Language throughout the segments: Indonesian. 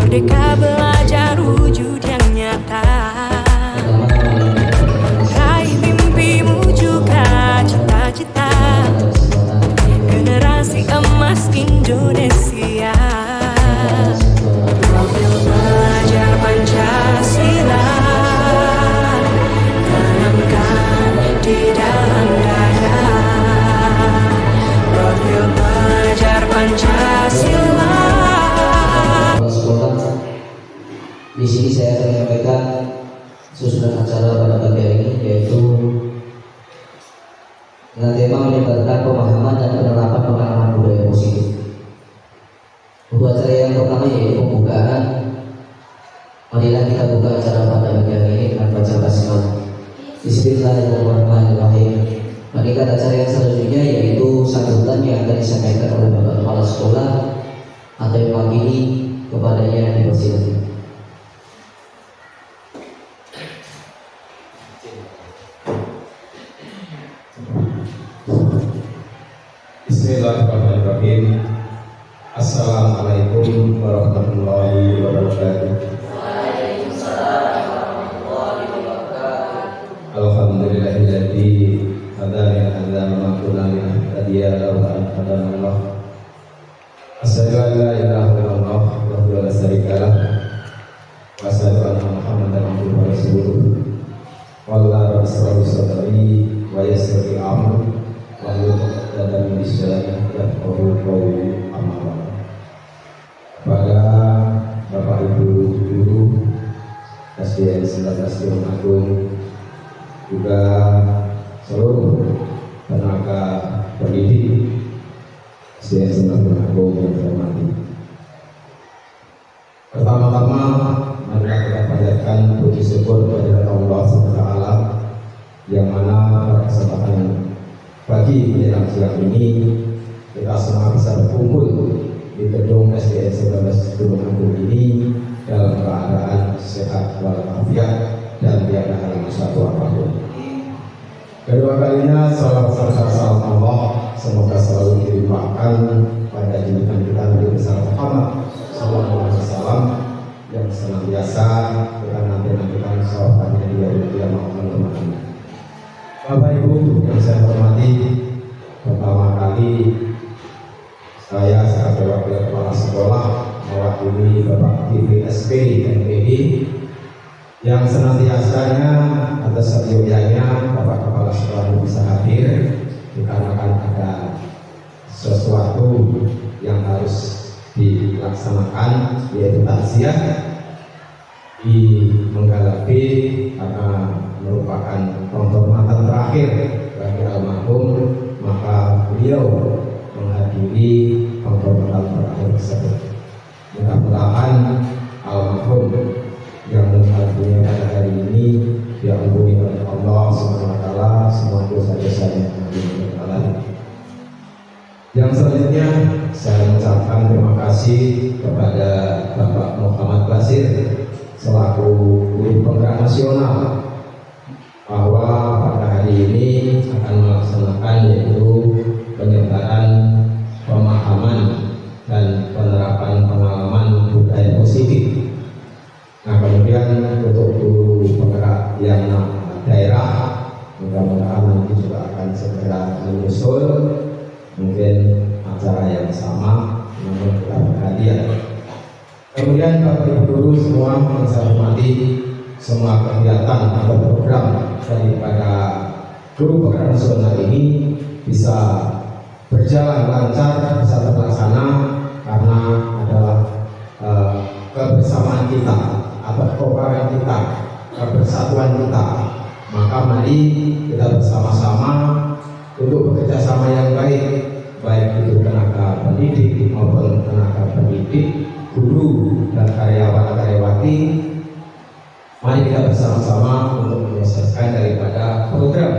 Merdeka belajar wujud yang nyata. Raih mimpimu juga cita-cita. Generasi emas Indonesia. Profil pelajar Pancasila tanamkan di dalam dada. Profil pelajar Pancasila. Di sini saya akan menyampaikan susunan acara pada pagi hari ini, yaitu dengan tema menyebarkan pemahaman dan penerapan pengalaman budaya positif. Untuk acara yang pertama yaitu pembukaan. Marilah kita buka acara pada pagi hari ini dengan baca basmalah. Bismillahirrahmanirrahim. Meningkat acara yang selanjutnya yaitu sambutan yang akan disampaikan oleh Bapak Kepala Sekolah atau yang mewakili kepadanya dipersilakan. Bismillahirrahmanirrahim. Assalamualaikum warahmatullahi wabarakatuh. Alhamdulillahilladzi hadana ila ma kunna linahtadiya laula an hadanallah. Asyhadu an la ilaha illallah wahdahu la syarika lah wa asyhadu anna Muhammadan abduhu wa rasuluh. Wallahu rabbil sadri wa yassir li amri wa dan misalnya qawli amal. Kepada Bapak Ibu guru SDN 19 Gunung Agung, juga seluruh tenaga pendidik SDN 19 Gunung Agung yang terhormati. Pertama-tama mari kita panjatkan puji syukur kepada Allah SWT, yang mana pada kesempatan pagi menjelang siang ini kita semua bisa berkumpul di gedung SDN 19 Gunung Agung ini dalam keadaan sehat walafiat dan tiada halangan suatu apapun. Kedua kalinya salam serta salam Allah semoga selalu dilimpahkan pada junjungan kita Nabi besar Muhammad sallallahu alaihi wasallam yang senantiasa kita nanti-nantikan sahabatnya di hari kiamat. Bapak Ibu yang saya hormati, pertama kali saya sebagai wakil kepala sekolah mewakili Bapak TVSP MPD yang senantiasanya atas setianya Bapak Kepala Sekolah bisa hadir dikarenakan ada sesuatu yang harus dilaksanakan, yaitu takziah di Menggalapi, karena merupakan penghormatan terakhir bagi almarhum, maka beliau menghadiri penghormatan terakhir tersebut. Mudah-mudahan almarhum yang meninggal dunia pada hari ini diampuni oleh Allah SWT semua dosa-dosanya. Yang selanjutnya saya mengucapkan terima kasih kepada Bapak Muhammad Basir selaku guru penggerak nasional bahwa pada hari ini akan melaksanakan yaitu penyebaran pemahaman dan penerapan pengalaman budaya positif. Nah, kemudian untuk guru penggerak yang daerah, mudah-mudahan nanti juga akan segera menyusul mungkin acara yang sama, namun kita berhadiah. Kemudian Bapak Ibu guru semua yang saya hormati, semua kegiatan atau program daripada guru penggerak nasional ini bisa berjalan lancar, bisa terlaksana karena adalah kebersamaan kita atau kekompakan kita, kebersatuan kita. Maka mari kita bersama-sama untuk bekerja sama yang baik, baik itu tenaga pendidik maupun tenaga pendidik, guru dan karyawan-karyawati. Mari kita bersama-sama untuk menyelesaikan daripada program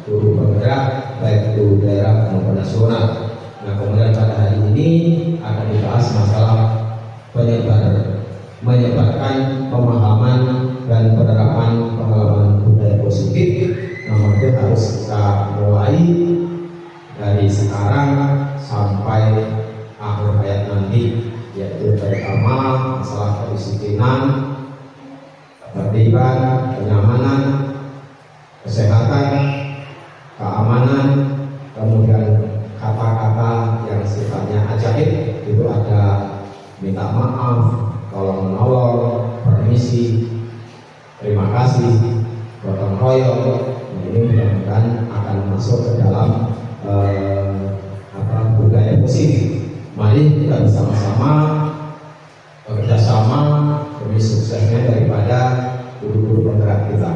guru penggerak baik itu daerah maupun nasional. Nah, kemudian pada hari ini akan dibahas masalah menyebarkan pemahaman dan penerapan pengalaman budaya positif. Namun itu harus kita mulai dari sekarang sampai akhir hayat nanti, yaitu pertama masalah tadi keamanan, ketertiban, kenyamanan, kesehatan, keamanan, kemudian kata-kata yang sifatnya ajaib itu ada minta maaf, tolong menolong, permisi, terima kasih, gotong royong. Ini mudah-mudahan akan masuk ke dalam budaya positif. Mari kita bersama-sama bekerja sama demi suksesnya daripada guru-guru penggerak kita.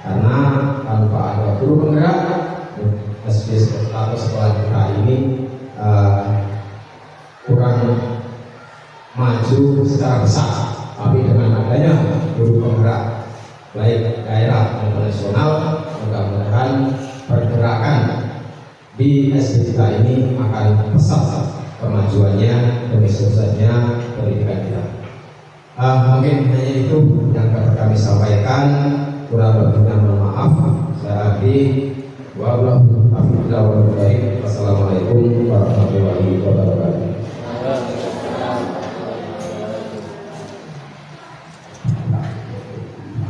Karena tanpa ada guru penggerak, SD atau sekolah kita ini kurang maju secara besar. Tapi dengan adanya guru penggerak baik daerah maupun nasional, mudah-mudahan pergerakan di SD kita ini akan pesat kemajuannya demi suksesnya pendidikan kita. Mungkin hanya itu yang dapat kami sampaikan. Kurang lebihnya mohon maaf. Saya akhiri. Wassalamualaikum warahmatullahi wabarakatuh.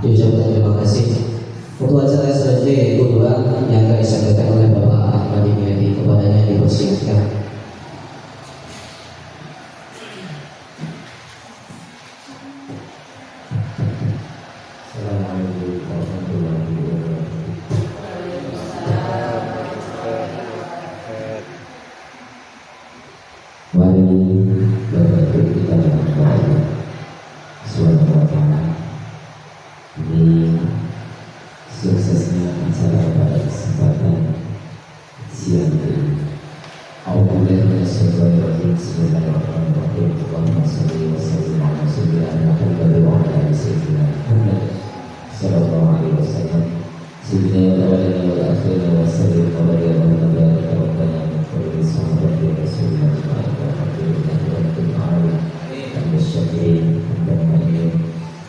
Diucapkan terima kasih. Untuk acara selanjutnya yaitu doa yang akan disampaikan oleh Bapak Ahmad Diniati, kepadanya dipersilakan. Assalamualaikum warahmatullahi wabarakatuh. Mari berdoa kita dengan kepada Subhanahu wa Ta'ala. Ini suksesnya acara pada kesempatan siang ini. Alhamdulillah, bismillahirrahmanirrahim. Allahumma shalli wa sallim ala sayyidina Muhammad wa ala sayyidina Muhammad sallallahu alaihi wasallam. Sayyidina al-awwalina wal akhirina wa sallim wa barik rabbana min kulli sahabati rasulillah wa alhamdulillah rabbil alamin. Al-syafi'in al-mu'minin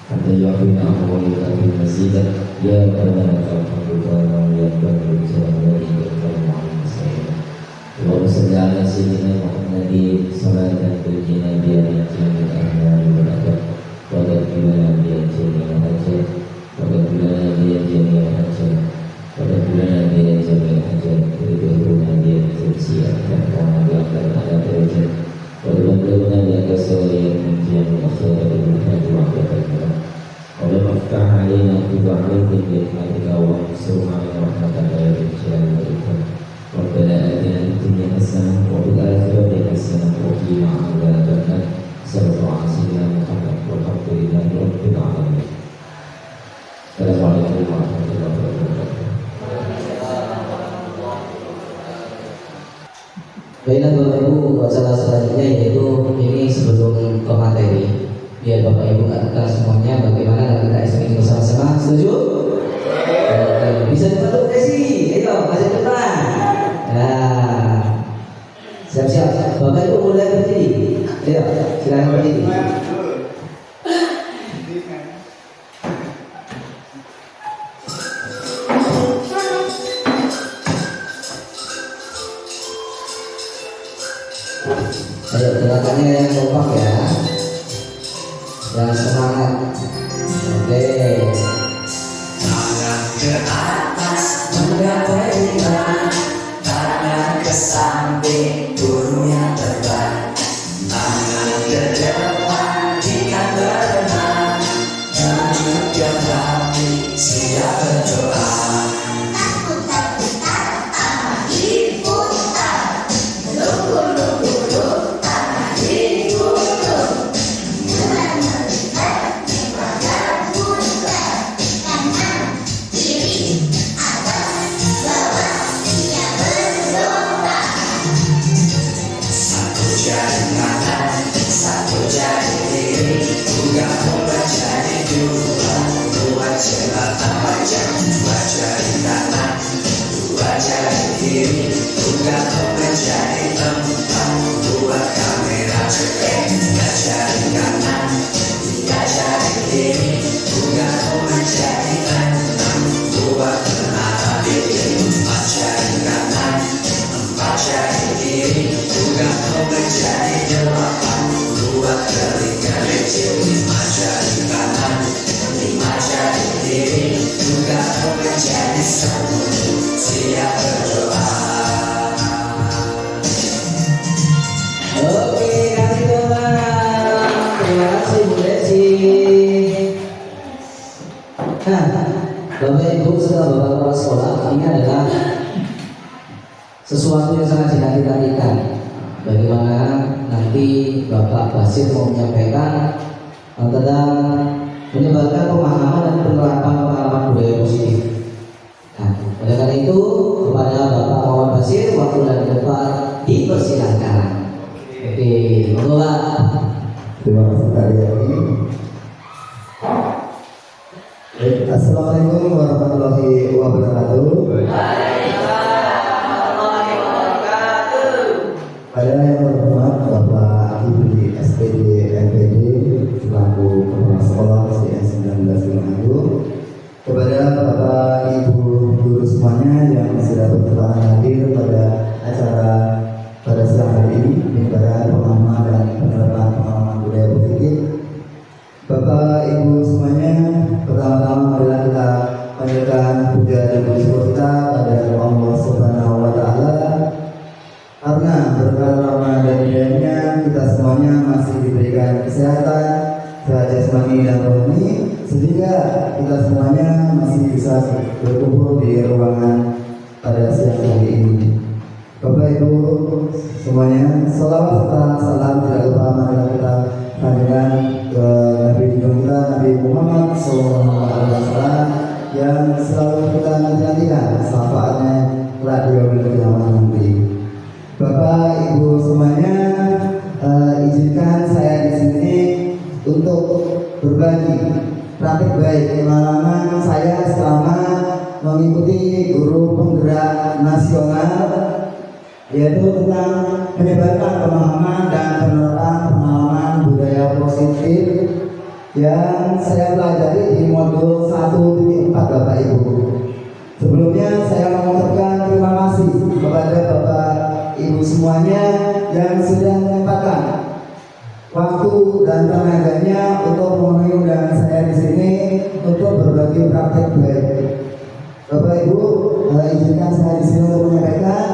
anta ya'bina ahwali al masjidah ya rabbana ta'ala ya rabbana sallallahu alaihi wasallam. Allahumma salli ala sayyidina Muhammadin salatan tuljina biha jami'al a'mali wal adab wa tadbirana biha jami'al hajat wa tadbirana biha jami'al hajat wa tadbirana biha jami'al hajat wa tadbirana biha tawsi'at dan qawmiyatan ala darajat wa tadbirana biha kasawiyat min jami'al akhirat wa hajat wa hajat wa maftah alaina tuba alaikum bi rahmatika wa ansurna bi rahmatika ya jalal wal ikram. ربنا آتنا في الدنيا حسنة وفي الآخرة حسنة وقنا عذاب النار صلى الله على سيدنا محمد والحمد لله رب العالمين. السلام عليكم ورحمة الله وبركاته. Baiklah Bapak Ibu, acara selanjutnya yaitu ini sebelum ke materi, biar Bapak Ibu katakan semuanya bagaimana kita ekspresi bersama-sama. Setuju? Bisa dibantu sih? Ayo, masih depan. Nah, siap-siap. Bapak Ibu mulai berdiri. Ayo, silakan berdiri. Ayo, gerakannya yang kompak ya, yang semangat. Oke. Tangan ke atas menggapai iman, tangan ke samping burungnya terbang, tangan ke depan ikan berenang, menunjukkan hati siap berdoa. Bapak Basir mau menyampaikan tentang menyebarkan pemahaman dan penerapan pengalaman budaya positif. Nah, oleh karena itu kepada Bapak Muhammad Basir waktu dan tempat dipersilakan. Oke, monggo Pak. Terima kasih Pak Yai. Assalamualaikum warahmatullahi wabarakatuh. Pada yang terhormat Bapak Ibu di SPD NPD selaku Kepala Sekolah SDN 19 Tulungagung, kepada Bapak Ibu guru semuanya yang sudah berkenan hadir pada acara pada siang hari ini, penyebaran pemahaman dan penerapan pengalaman budaya positif. Bapak Ibu semuanya, pertama-tama marilah kita panjatkan puja dan bersyukur kita pada Allah Subhanahu wa Ta'ala, karena berkat rahmat dan hidayahnya kita semuanya masih diberikan kesehatan sehat jasmani dan rohani, sehingga kita semuanya masih bisa berkumpul di ruangan pada siang hari ini. Bapak Ibu semuanya, salawat serta salam tidak lupa marilah kita panjatkan ke Nabi kita Nabi Muhammad SAW yang selalu kita nantikan syafaatnya kelak di yaumil qiyamah nanti. Bapak Ibu semuanya, izinkan saya di sini untuk berbagi praktik baik pengalaman saya selama mengikuti guru penggerak nasional, yaitu tentang menyebarkan pemahaman dan penerapan pengalaman budaya positif yang saya pelajari di modul 1.4 Bapak Ibu. Sebelumnya saya mengucapkan terima kasih kepada Bapak Ibu semuanya yang sudah menyempatkan waktu dan tenaganya untuk memenuhi undangan saya di sini untuk berbagi praktek baik. Bapak Ibu, izinkan saya di sini untuk menyampaikan,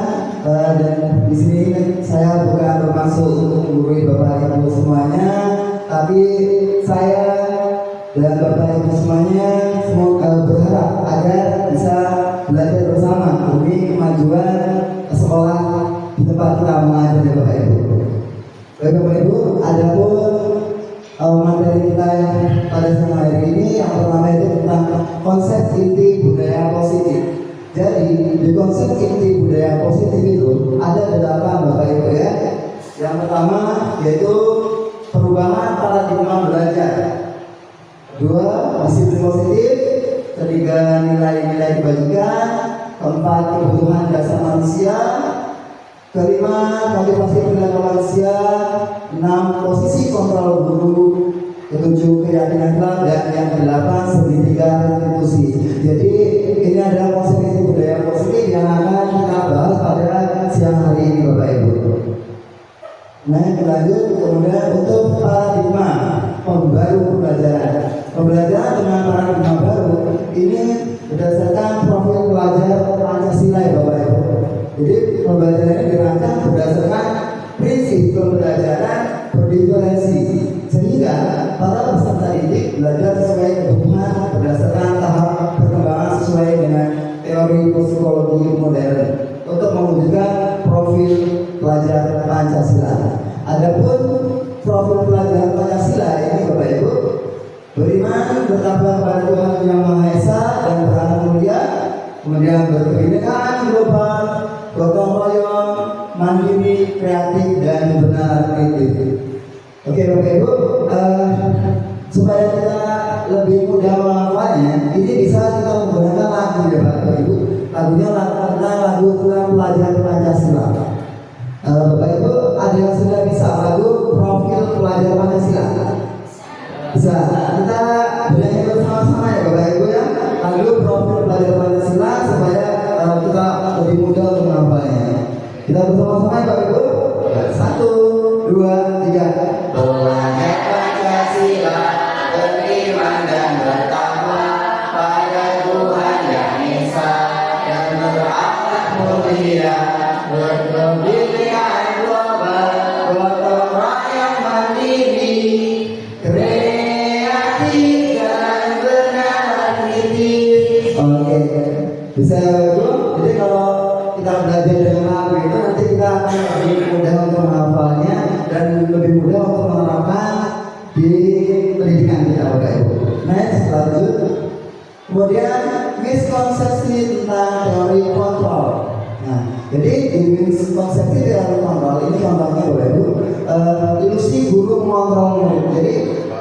dan di sini saya bukan bermaksud untuk menggurui Bapak Ibu semuanya, tapi saya dan Bapak Ibu semuanya semoga berharap agar bisa belajar bersama demi kemajuan sekolah di tempat kita mengajar ya Bapak Ibu. Baik Bapak Ibu, adapun materi kita yang pada siang hari ini yang pertama itu tentang konsep inti budaya positif. Jadi di konsep inti budaya positif itu ada 8 Bapak Ibu ya. Yang pertama yaitu perubahan paradigma belajar. 2, disiplin positif. 3, nilai-nilai dibagikan. 4, kebutuhan dasar manusia. 5, motivasi perilaku manusia. 6, posisi kontrol guru. 7, keyakinan Islam, dan yang ke-8 segitiga restitusi. Jadi ini adalah konsep budaya positif yang akan kita bahas pada siang hari ini Bapak Ibu. Nah, lanjut kemudian untuk paradigma pembaru pembelajaran. Pembelajaran dengan paradigma baru ini berdasarkan profil pelajar Pancasila ya Bapak Ibu. Jadi pembelajaran ini dirancang berdasarkan prinsip pembelajaran berdiferensi, sehingga para peserta didik belajar sesuai kebutuhan berdasarkan tahap perkembangan sesuai dengan teori psikologi modern untuk mewujudkan profil pelajar Pancasila. Adapun profil pelajar Pancasila ini Bapak Ibu, beriman, bertakwa kepada Tuhan Yang Maha Esa dan berakhlak mulia, kemudian berkebinekaan global, gotong royong, mandiri, kreatif, dan benar kritis. Oke Bapak Ibu, supaya kita lebih mudah menghafalnya, ini bisa kita menggunakan lagu ya Bapak Ibu. Lagunya lagu tentang pelajar Pancasila. Bapak Ibu, ada yang sudah bisa lagu profil pelajar Pancasila? Bisa. Kita bernyanyi bersama-sama ya Bapak Ibu ya. Lagu profil pelajar Pancasila supaya kita lebih mudah untuk menghafalnya. Kita bersama-sama ya Bapak Ibu. 1, 2, 3. Belajar Pancasila, beriman dan bertakwa pada Tuhan Yang Esa, dan berakhlak mulia, berkebinekaan global, gotong royong mandiri, kreatif dan benar kritis. Oke, bisa ya Bapak Ibu. Jadi kalau kita belajar dengan lagu itu nanti kita akan lebih mudah untuk menghafalnya dan lebih mudah untuk menerapkan di pendidikan kita Bapak Ibu. Next, lanjut. Kemudian miskonsepsi tentang teori kontrol. Nah, jadi di miskonsepsi teori kontrol ini contohnya Bapak Ibu, ilusi guru mengontrol murid. Jadi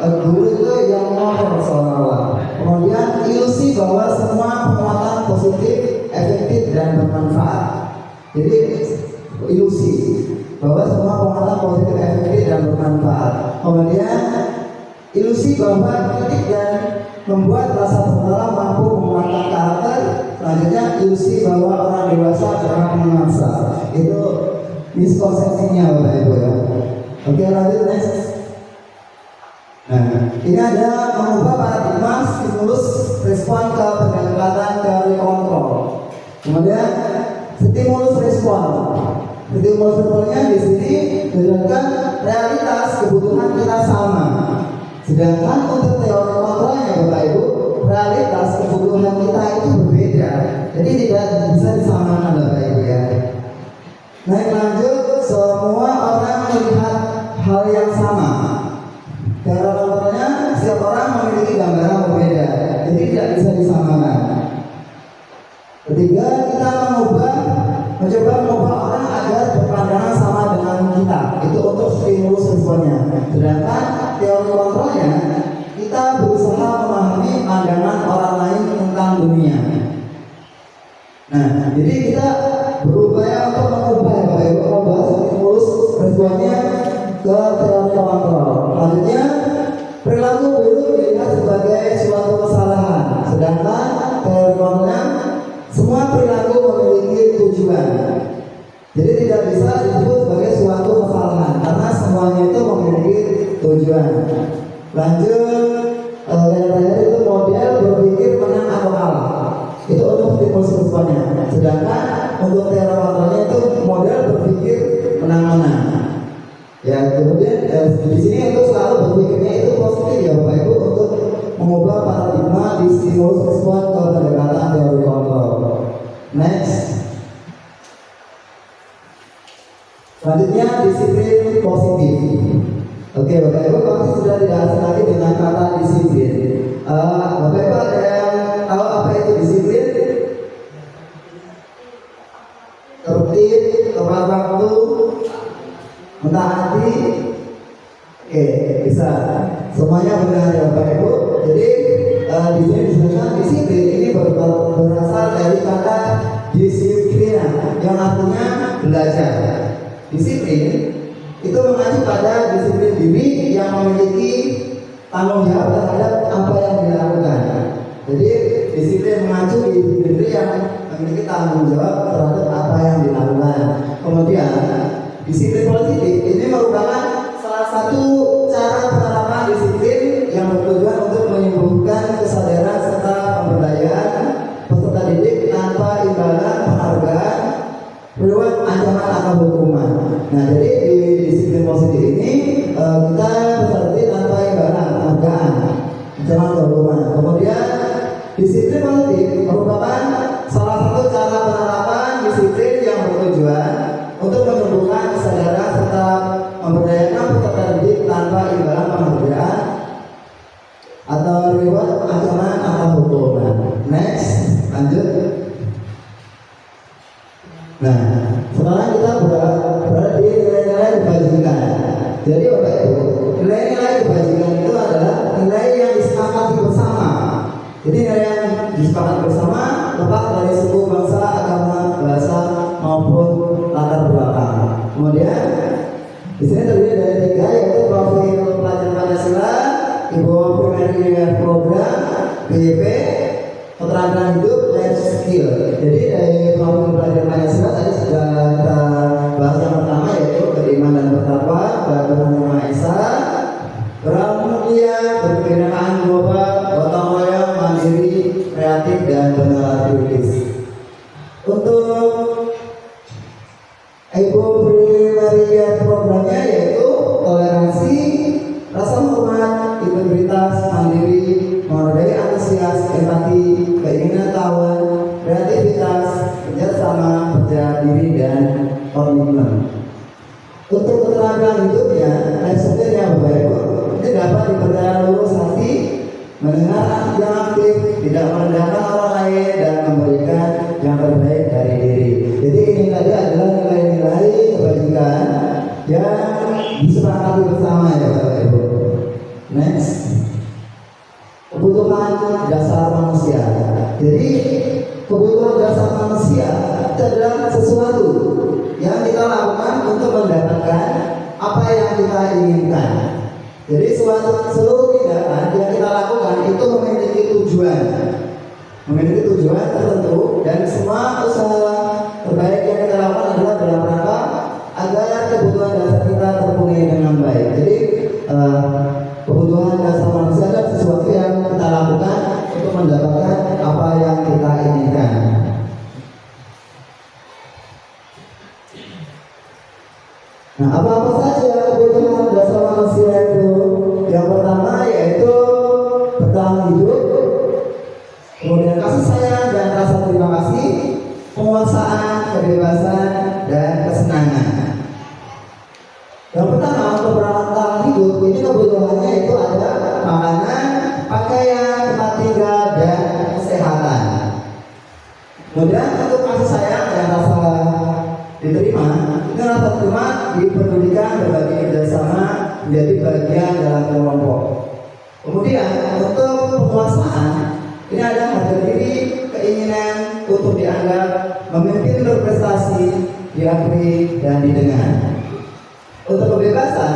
guru itu yang mengontrol seolah-olah. Kemudian ilusi bahwa semua penguatan positif, efektif dan bermanfaat. Jadi ilusi bahwa semua penguatan positif, efektif dan bermanfaat. Kemudian ilusi bahwa kritik dan membuat rasa bersalah mampu menguatkan karakter. Selanjutnya ilusi bahwa orang dewasa kerap memaksa. Itu miskonsepsinya Bapak Ibu ya. Oke, lanjut next. Nah, ini ada mengubah paradigma stimulus respon ke pendekatan teori kontrol. Kemudian stimulus respon. Stimulus responnya di sini berdasarkan realitas kebutuhan kita sama. Sedangkan untuk teori kontrolnya Bapak Ibu, realitas kebutuhan kita itu berbeda. Jadi tidak bisa disamakan Bapak Ibu ya. Naik lanjut, semua orang melihat hal yang sama. Teori kontrolnya setiap orang memiliki gambaran berbeda. Jadi tidak bisa disamakan. Ketiga, kita mencoba mengubah orang agar berpandangan sama dengan kita. Itu untuk stimulus responnya. Sedangkan teori kontrolnya, kita berusaha memahami pandangan orang lain tentang dunia. Nah, jadi kita berupaya untuk mengubah stimulus responnya ke teori kontrol. Selanjutnya, perilaku buruk dilihat sebagai suatu kesalahan. Sedangkan teori kontrolnya, semua perilaku memiliki tujuan. Jadi tidak bisa disebut sebagai suatu kesalahan karena semuanya itu memiliki tujuan. Lanjut, itu model berpikir menang atau kalah. Itu untuk stimulus responnya. Sedangkan untuk teori kontrolnya itu model berpikir menang-menang. Ya, kemudian di sini itu selalu berpikirnya itu positif ya Bapak Ibu untuk mengubah paradigma di stimulus respon ke pendekatan teori kontrol. Next. Selanjutnya disiplin positif. Oke Bapak Ibu, kami sudah tidak asing lagi dengan kata disiplin. Bapak Ibu ada yang tahu apa itu disiplin? Tertib, tepat waktu, mentaati. Oke, bisa. Semuanya benar ya Bapak Ibu. Jadi di sini disebutkan disiplin ini berasal dari kata disiplina yang artinya belajar. Disiplin itu mengacu pada disiplin diri yang memiliki tanggung jawab terhadap apa yang dilakukan. Jadi disiplin mengacu di diri yang memiliki tanggung jawab terhadap apa yang dilakukan. Kemudian disiplin positif ini merupakan salah satu cara penerapan disiplin yang bertujuan untuk menumbuhkan kesadaran serta pemberdayaan peserta didik tanpa imbalan penghargaan, lewat ancaman atau hukuman. Nah, jadi di disiplin positif ini kita peserta didik tanpa imbalan penghargaan, ancaman atau hukuman. Kemudian disiplin positif merupakan salah satu cara penerapan disiplin yang bertujuan untuk menumbuhkan kesadaran serta memberdayakan peserta didik tanpa imbalan penghargaan atau reward, ancaman atau hukuman. Next, lanjut. Nah, sekarang kita berada di nilai-nilai kebajikan. Jadi Bapak Ibu, nilai-nilai kebajikan itu adalah nilai yang disepakati bersama. Jadi nilai yang disepakati bersama lepas dari suku, bangsa, agama, bahasa maupun latar belakang. Kemudian di sini terdiri dari 3, yaitu profil pelajar Pancasila, Ibu Primary Program, BIP, keterampilan hidup, life skill. Jadi dari profil pelajar Pancasila tadi sudah kita bahas yang pertama yaitu beriman dan bertakwa, Tuhan Yang Maha Esa, bermulia, berkebinekaan global, gotong royong, mandiri, kreatif dan benar-benar. Untuk Ibu Primary programnya yaitu toleransi, rasa hormat, integritas, mandiri, menghargai, antusias, empati, keinginan tahu, kreativitas, kerjasama, percaya diri dan komitmen. Untuk keterampilan hidup ya dapat dipercaya lurus hati, mendengar yang aktif, tidak merendahkan orang lain, dan memberikan yang terbaik dari diri. Jadi ini tadi adalah nilai-nilai kebajikan yang disepakati bersama ya Bapak Ibu. Next, kebutuhan dasar manusia. Jadi kebutuhan dasar manusia itu adalah sesuatu yang kita lakukan untuk mendapatkan apa yang kita inginkan. Jadi seluruh tindakan yang kita lakukan itu memiliki tujuan tertentu, dan semua usaha terbaik yang kita lakukan adalah dalam rangka agar kebutuhan dasar kita terpenuhi dengan baik. Jadi kebutuhan dasar manusia adalah sesuatu yang kita lakukan untuk mendapatkan apa yang kita inginkan. Nah, apa-apa saja kebutuhan dasar manusia itu? Yang pertama yaitu bertahan hidup, kemudian kasih sayang dan rasa terima kasih, penguasaan, kebebasan, dan kesenangan. Yang pertama, untuk bertahan hidup, ini kebutuhannya itu ada makanan, pakaian, tempat tinggal, dan kesehatan. Kemudian untuk kasih sayang dan rasa diterima, ini rasa terima dipedulikan, berbagi kerjasama, menjadi bagian dalam kelompok. Kemudian untuk penguasaan, ini ada harga diri, keinginan untuk dianggap, memimpin, berprestasi, diakui, dan didengar. Untuk kebebasan,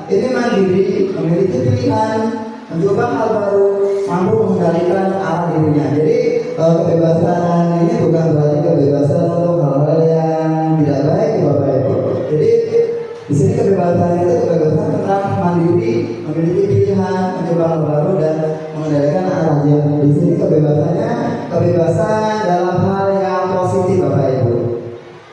ini mandiri, memiliki pilihan, mencoba hal baru, mampu mengendalikan arah dirinya. Jadi kebebasan ini bukan berarti kebebasan untuk hal-hal yang tidak baik, Bapak Ibu. Jadi di sini kebebasan itu kebebasan tentang mandiri, memiliki pilihan, mencoba hal baru, dan mengendalikan arahnya. Di sini kebebasannya kebebasan dalam hal yang positif, Bapak Ibu.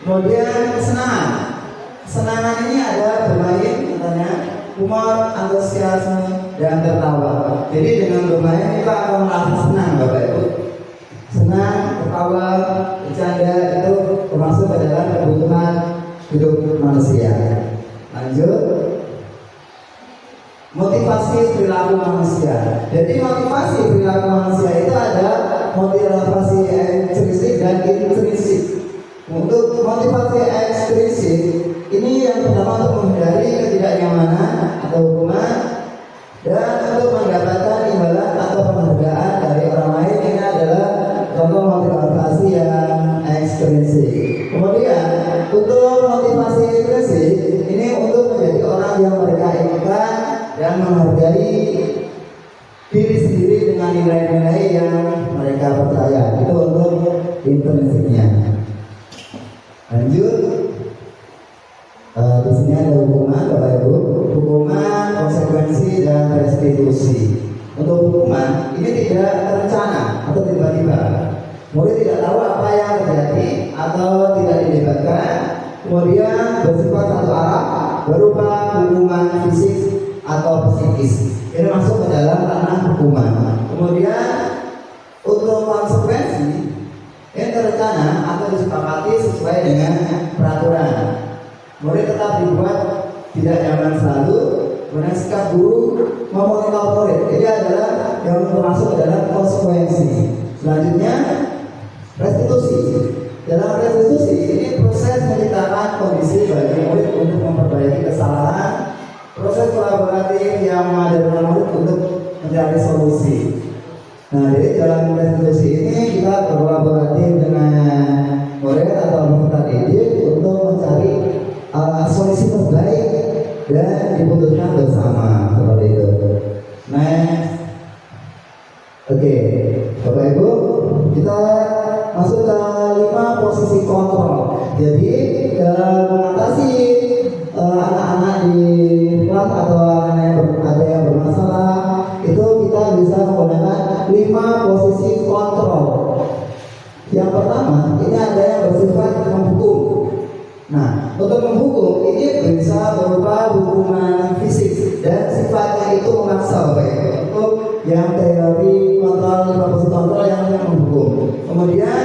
Kemudian kesenangan ini ada bermain, katanya, humor, antusiasme, dan tertawa. Jadi dengan bermain kita akan merasa senang, Bapak Ibu. Senang, tertawa, bercanda itu termasuk adalah kebutuhan hidup manusia. Lanjut, motivasi perilaku manusia. Jadi motivasi perilaku manusia itu ada motivasi ekstrinsik dan intrinsik. Untuk motivasi ekstrinsik ini yang pertama untuk menghindari ketidaknyamanan atau hukuman, dan untuk mendapatkan imbalan atau penghargaan dari orang lain. Ini adalah contoh motivasi yang ekstrinsik. Kemudian untuk motivasi intrinsik ini untuk menjadi orang yang mereka inginkan dan menghargai diri sendiri dengan nilai-nilai yang mereka percaya. Itu untuk intrinsiknya. Lanjut, di sini ada hukuman, Bapak Ibu. Hukuman, konsekuensi, dan restitusi. Untuk hukuman ini tidak terencana atau tiba-tiba. Murid tidak tahu apa yang terjadi atau tidak didebatkan. Kemudian bersifat satu arah, berupa hukuman fisik atau psikis. Ini masuk ke dalam ranah hukuman. Kemudian untuk konsekuensi ini terencana atau disepakati sesuai dengan peraturan. Murid tetap dibuat tidak nyaman selalu. Kemudian sikap guru memonitor murid. Ini adalah yang termasuk adalah konsekuensi. Selanjutnya restitusi. Dalam restitusi ini proses menciptakan kondisi bagi murid untuk memperbaiki kesalahan, proses kolaboratif yang menghadirkan murid untuk mencari solusi. Nah, jadi dalam restitusi ini kita berkolaboratif dengan murid atau peserta didik untuk mencari solusi terbaik dan diputuskan bersama, seperti itu. Next, oke, Bapak Ibu, kita masuk ke 5 posisi kontrol. Jadi dalam mengatasi anak-anak di kelas atau anak yang ada yang bermasalah, itu kita bisa menggunakan 5 posisi kontrol. Yang pertama, ini ada yang bersifat menghukum. Nah, untuk menghukum ini bisa berupa hukuman fisik dan sifatnya itu memaksa, Bapak Ibu. Untuk yang teori kontrol, 5 posisi kontrol yang menghukum. Kemudian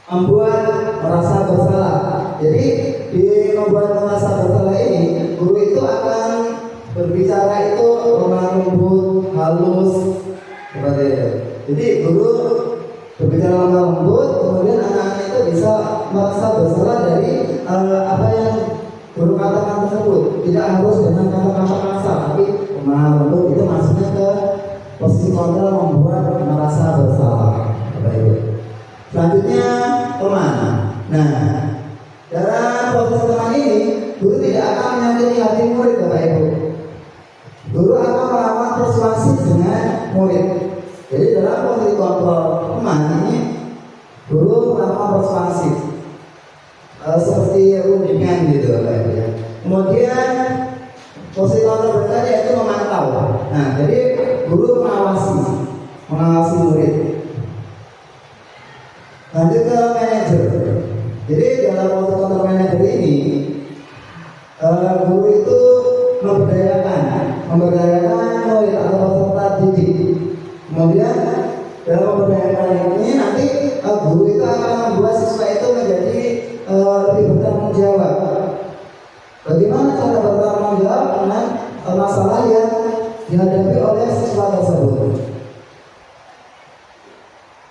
membuat merasa bersalah. Jadi di membuat merasa bersalah ini, guru itu akan berbicara itu yang lembut, halus, seperti itu. Jadi guru berbicara lemah lembut, kemudian anak-anak itu bisa merasa bersalah dari apa yang guru katakan tersebut. Tidak harus dengan kata-kata kasar, tapi lemah lembut itu maksudnya ke posisi kontrol membuat merasa bersalah. Seperti itu. Selanjutnya teman. Nah, dalam proses teman ini, guru tidak akan menyakiti hati murid, Bapak Ibu. Guru akan melakukan persuasif dengan murid. Jadi dalam posisi kontrol teman ini, guru melakukan persuasif seperti rundingan gitu, Bapak Ibu ya. Kemudian posisi kontrol berikutnya yaitu memantau. Nah, jadi guru mengawasi murid. Lanjut ke manajer. Jadi dalam posisi kontrol manajer ini, guru itu memberdayakan murid atau peserta didik. Kemudian dalam memberdayakan ini nanti guru itu akan membuat siswa itu menjadi lebih bertanggung jawab. Bagaimana cara bertanggung jawab dengan masalah yang dihadapi oleh siswa tersebut?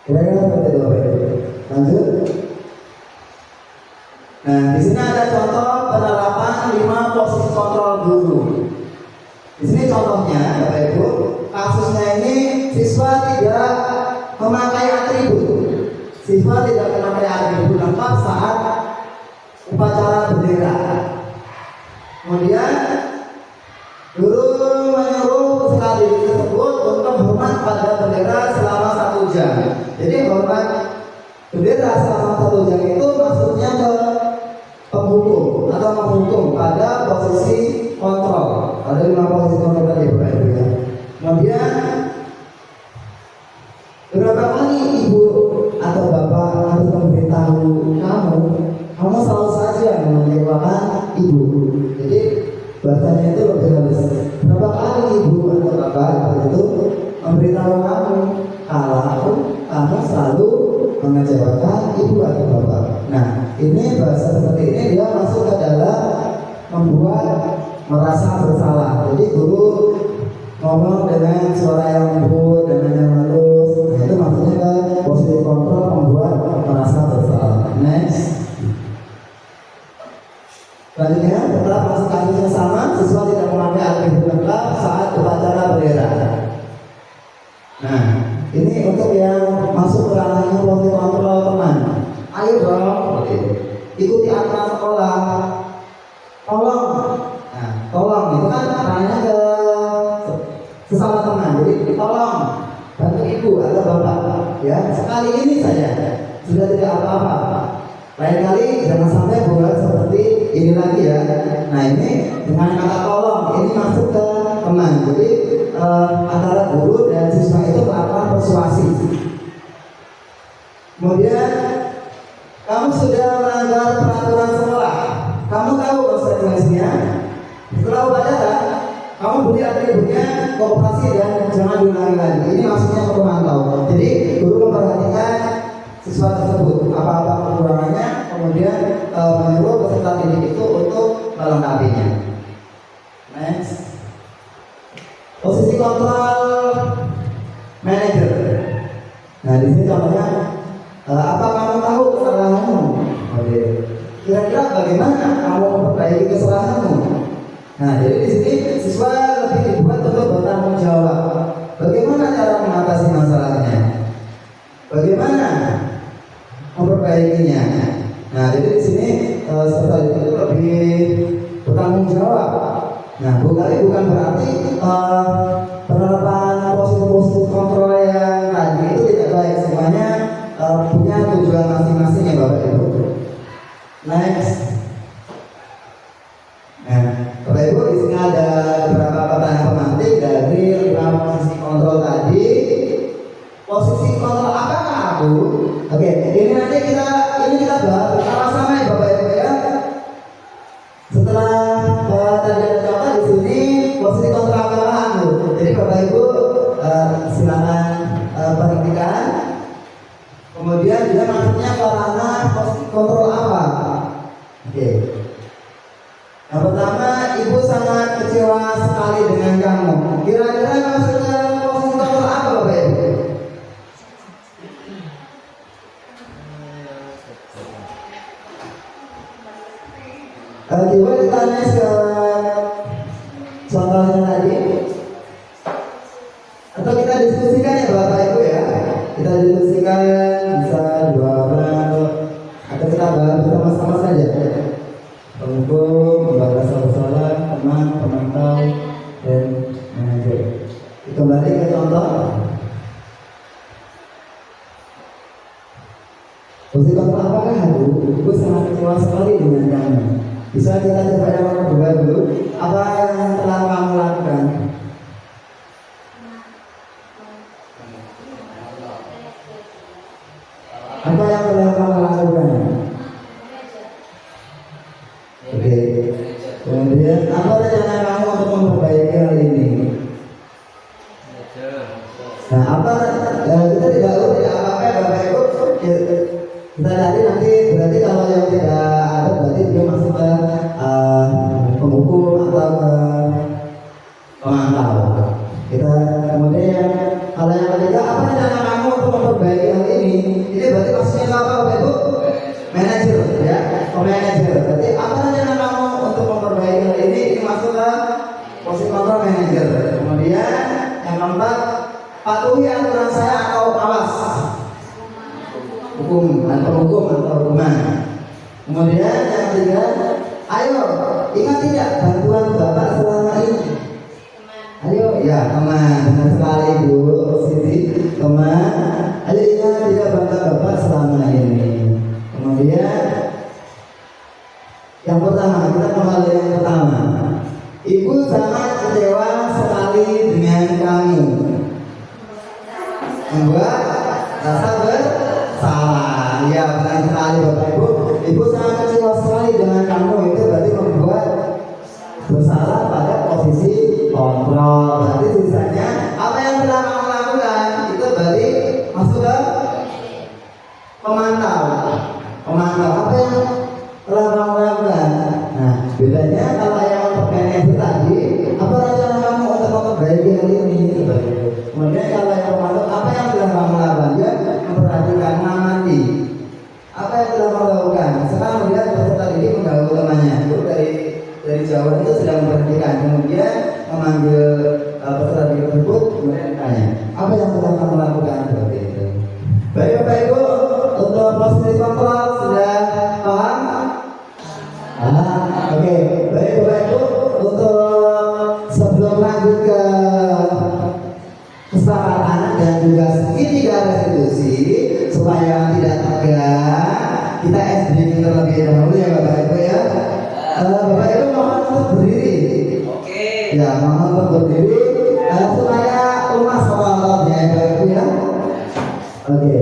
Kira-kira seperti itu, Bapak Ibu. Lanjut. Nah, di sini ada contoh penerapan 5 posisi kontrol guru. Di sini contohnya, Bapak Ibu, kasusnya ini siswa tidak memakai atribut. Siswa tidak memakai atribut lengkap saat upacara bendera. Kemudian guru menyuruh peserta didik tersebut untuk hormat pada bendera selama 1 jam. Jadi hormat bendera selama 1 jam itu maksudnya ke penghukum atau menghukum pada posisi kontrol. Ada 5 posisi kontrol tadi, Bapak Ibu ya. Kemudian berapa kali ibu atau bapak harus memberitahu kamu selalu saja mengecewakan ibu. Jadi bahasanya itu lebih halus. Berapa kali ibu atau bapak itu memberitahu kamu kalau kamu selalu mengecewakan ibu atau bapak. Nah, ini bahasa seperti ini dia masuk ke dalam membuat merasa bersalah. Jadi guru ngomong dengan suara yang lembut, dengan yang halus. Nah, itu maksudnya ke posisi kontrol membuat merasa bersalah. Next. Selanjutnya, setelah masuk kasus yang sama, siswa tidak memakai atribut lengkap saat upacara bendera. Nah, ini untuk yang masuk ke ranahnya posisi kontrol teman. Ayo dong, ikuti aturan sekolah. Tolong. Nah, tolong itu kan ranahnya ke sesama teman. Jadi tolong bantu ibu atau bapak. Ya, sekali ini saja sudah tidak apa-apa. Lain kali jangan sampai buat seperti ini lagi ya. Nah, ini dengan kata tolong ini masuk ke teman. Jadi antara guru dan siswa itu melakukan persuasi. Kemudian kamu sudah melanggar peraturan sekolah. Kamu tahu konsekuensinya. Setelah upacara, kamu beri atributnya kooperasi dan jangan diulangi lagi. Ini maksudnya memantau. Jadi guru memperhatikan siswa tersebut apa-apa kekurangannya, kemudian menyuruh peserta didik itu untuk melengkapinya. Next. Posisi kontrol manager. Nah, di sini contohnya apa kamu tahu kesalahanmu? Oke. Kira-kira bagaimana kamu memperbaiki kesalahanmu? Nah, jadi di sini siswa lebih dibuat untuk bertanggung jawab. Bagaimana cara mengatasi masalahnya? Bagaimana memperbaikinya? Nah, jadi di sini peserta itu lebih bertanggung jawab. Nah, bukan berarti penerapan posisi kontrol yang tadi itu tidak baik. Semuanya punya tujuan masing-masing ya, Bapak Ibu. Next. Nah, Bapak Ibu, di sini ada beberapa pertanyaan pemantik dari 5 posisi kontrol tadi. Posisi kontrol apakah aku? Oke, ini nanti kita bahas sama-sama ya, Bapak Ibu ya. Setelah tadi ada contoh di sini posisi kontrol apakah aku. Jadi Bapak Ibu silakan perhatikan. Kemudian dia maksudnya ke ranah posisi kontrol apa? Oke. Yang pertama, ibu sangat kecewa sekali dengan kamu. Kira-kira Atau kita diskusikan ya Bapak Ibu ya. Kita diskusikan bisa 2 orang atau kita bahas bersama-sama saja. Penghukum, pembatas bersalah, teman, pemantau, dan manajer. Kembali ke contoh. Posisi contoh apakah haru? Ibu sangat kecewa sekali dengan kamu. Bisa kita coba yang berdua dulu. Apa yang telah kamu lakukan? Apa yang telah kamu lakukan? Oke. Kemudian apa rencana kamu untuk memperbaiki hal ini? Nah, apa kita tidak tahu tidak apa-apa ya Bapak Ibu. Kita cari nanti berarti kalau yang tidak ada berarti dia masuk ke penghukum atau ke pemantau. Kita kemudian kalau yang ketiga apa rencana kamu untuk memperbaiki hal ini? Ini berarti maksudnya apa Bapak Ibu? Manajer ya, manajer. Berarti apa rencana kamu untuk memperbaiki hal ini? Ini masuk ke posisi kontrol manajer. Kemudian yang keempat, patuhi aturan saya atau awas hukum atau hukuman. Kemudian yang ketiga, ayo ingat tidak bantuan Bapak selama ini? Ayo ya teman, benar sekali Bu Siti, teman. Ayo ingat tidak bantuan Bapak selama ini. Kemudian yang pertama, kita kembali yang pertama. Ibu sangat kecewa sekali dengan kami. Membuat rasa bersalah. Ya benar sekali Bapak Ibu. Ibu sangat kecewa sekali dengan kamu, itu berarti membuat bersalah pada posisi kontrol. Berarti sisanya apa yang telah kamu lakukan itu berarti masuk ke pemantau. Apa yang telah kamu lakukan? Nah, bedanya kalau yang untuk manajer tadi, apa rencana kamu untuk memperbaiki hal ini? Kemudian kalau yang pemantau, apa yang telah kamu lakukan? Dia memperhatikan, mengamati. Apa yang telah kamu lakukan? Sekarang melihat peserta didik mendahului temannya. Itu dari Jawa itu sedang memperhatikan. Kemudian memanggil peserta didik tersebut, kemudian ditanya, apa yang telah kamu lakukan? Seperti itu. Baik Bapak Ibu, untuk posisi kontrol sudah paham? Oke. Baik Bapak Ibu, untuk sebelum lanjut ke kesepakatan dan juga segitiga restitusi supaya tidak tegak, kita SDG terlebih dahulu ya Bapak Ibu ya. Bapak Ibu mohon untuk berdiri. Oke. Ya, mohon untuk berdiri supaya rumah sholat ya Bapak Ibu ya. Oke.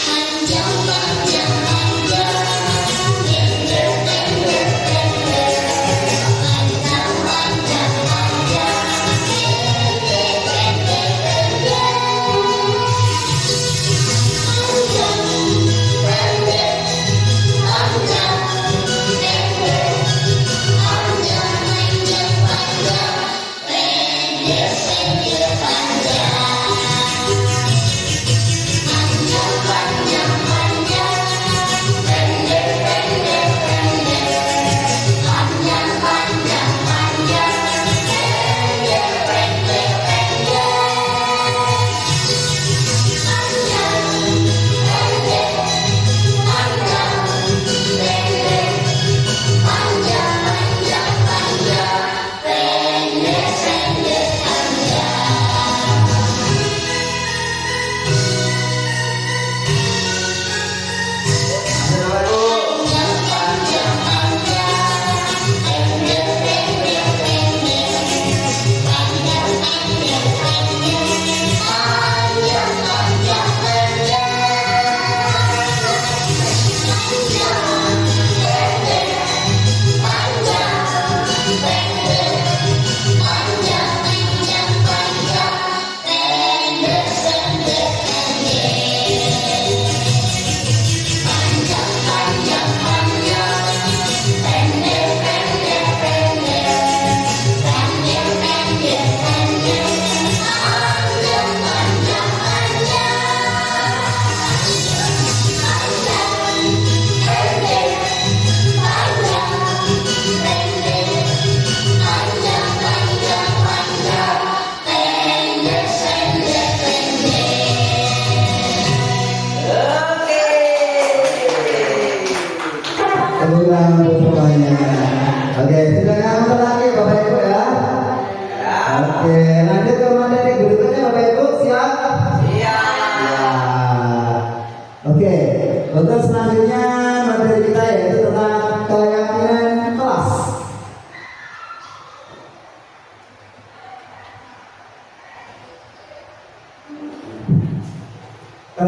Panjang, panjang, panjang,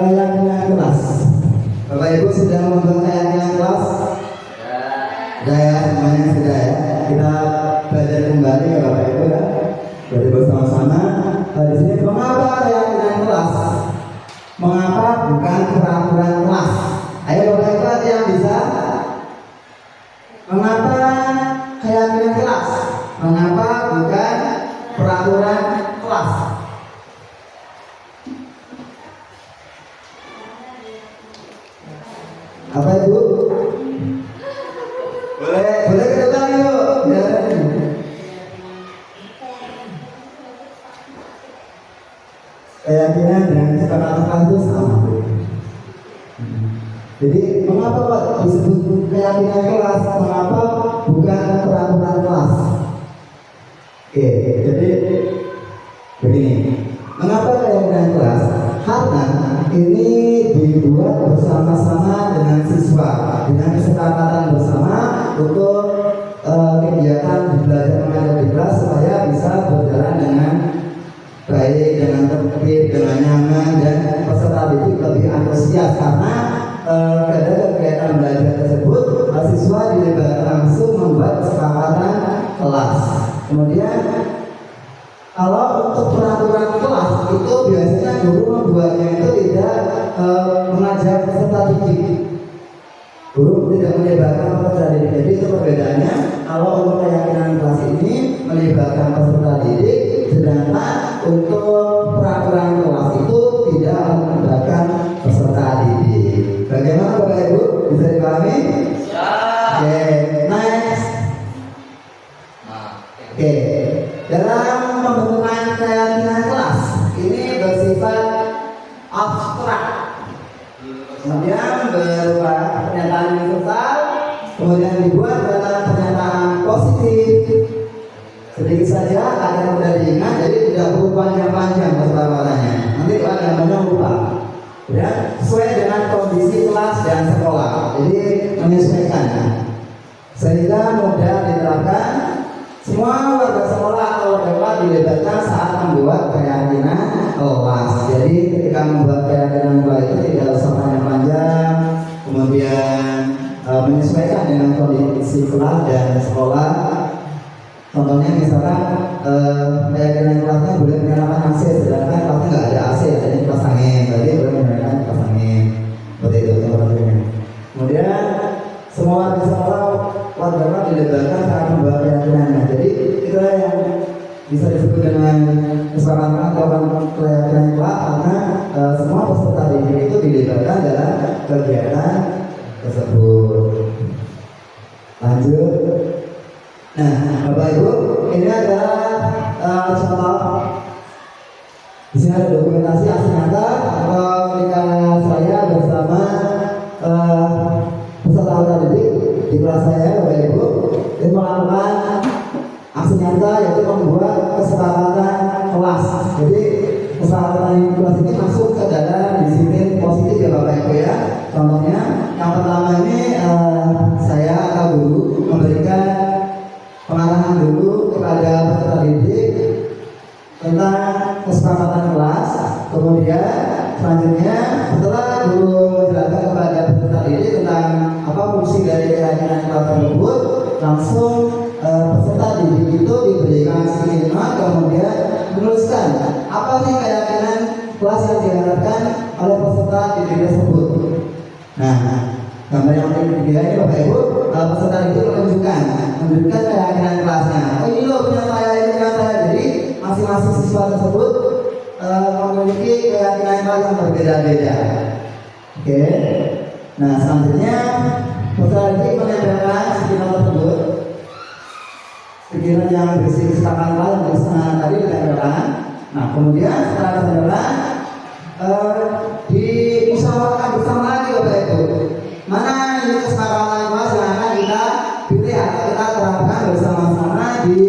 keyakinan kelas. Bapak Ibu sudah membuat keyakinan kelas? Sudah ya, semuanya sudah ya. Kita belajar kembali ya Bapak Ibu ya. Belajar bersama-sama. Di sini mengapa keyakinan kelas? Mengapa bukan peraturan kelas? Ayo Bapak Ibu ada yang bisa? Mengapa keyakinan kelas? Mengapa bukan peraturan kelas? Apa Ibu? Boleh ke depan yuk. Ya. Keyakinan dan kesepakatan itu sama. Jadi mengapa Pak disebut keyakinan kelas? Mengapa bukan peraturan kelas? Oke, jadi begini. Mengapa keyakinan kelas? Karena ini dibuat bersama-sama dengan siswa, dengan kesepakatan bersama untuk kegiatan belajar mengajar di kelas supaya bisa berjalan dengan baik, dengan tertib, dengan nyaman, dan peserta didik lebih antusias karena kegiatan belajar tersebut siswa dilibatkan langsung membuat kesepakatan kelas. Kemudian kalau untuk peraturan kelas itu biasanya guru membuatnya itu tidak mengajar peserta didik. Guru tidak melibatkan peserta didik. Jadi itu perbedaannya. Kalau untuk keyakinan kelas ini melibatkan peserta didik, sedangkan untuk peraturan kelas itu tidak melibatkan peserta didik. Bagaimana Bapak Ibu? Bisa dipahami? Oke, next. Oke, dalam pembentukan keyakinan kelas ini bersifat abstrak, kemudian berupa pernyataan universal, kemudian dibuat dalam pernyataan positif. Sedikit saja agar mudah diingat, jadi tidak perlu panjang-panjang kesepakatannya. Nanti kalau gambarnya lupa. Ya, sesuai dengan kondisi kelas dan sekolah. Jadi menyesuaikan sehingga mudah diterapkan. Semua warga sekolah atau dapat dilibatkan saat membuat keyakinan kelas. Jadi ketika membuat keyakinan kelas itu tidak usah panjang-panjang, kemudian menyesuaikan dengan kondisi kelas dan sekolah. Contohnya misalkan keyakinan kelasnya boleh menyalakan AC, sedangkan kelasnya nggak ada AC, adanya kipas angin. Jadi boleh menyalakan kipas angin. Seperti itu contohnya. Kemudian semua warga sekolah warga dilibatkan saat membuat keyakinannya. Jadi itulah yang bisa disebut dengan kesepakatan atau keyakinan kelas karena semua peserta didik itu dilibatkan dalam kegiatan tersebut. Lanjut. Nah, Bapak Ibu, ini adalah contoh. Di sini ada dokumentasi aksi nyata ketika saya bersama peserta didik di kelas saya, Bapak Ibu, itu melakukan aksi nyata yaitu membuat kesepakatan kelas. Jadi kesepakatan kelas ini masuk ke dalam disiplin positif ya Bapak Ibu ya. Contohnya yang pertama ini saya atau guru memberikan pengarahan dulu kepada peserta didik tentang kesepakatan kelas. Kemudian selanjutnya setelah guru menjelaskan kepada peserta didik tentang apa fungsi dari keyakinan kelas tersebut, langsung peserta didik itu diberikan skema, kemudian menuliskan apa sih keyakinan kelas yang diharapkan oleh peserta didik tersebut. Nah, gambar yang ketiga ini Bapak Ibu, peserta didik menunjukkan keyakinan kelasnya. Oh ini loh punya saya, ini punya saya. Jadi masing-masing siswa tersebut memiliki keyakinan kelas yang berbeda-beda. Oke. Nah selanjutnya peserta didik menempelkan skema tersebut, pikiran yang berisi kesepakatan kelas yang setengah tadi ditempelkan. Nah kemudian setelah ditempelkan dimusyawarahkan bersama lagi Bapak Ibu. Mana ini kesepakatan kelas yang akan kita pilih atau kita terapkan bersama-sama di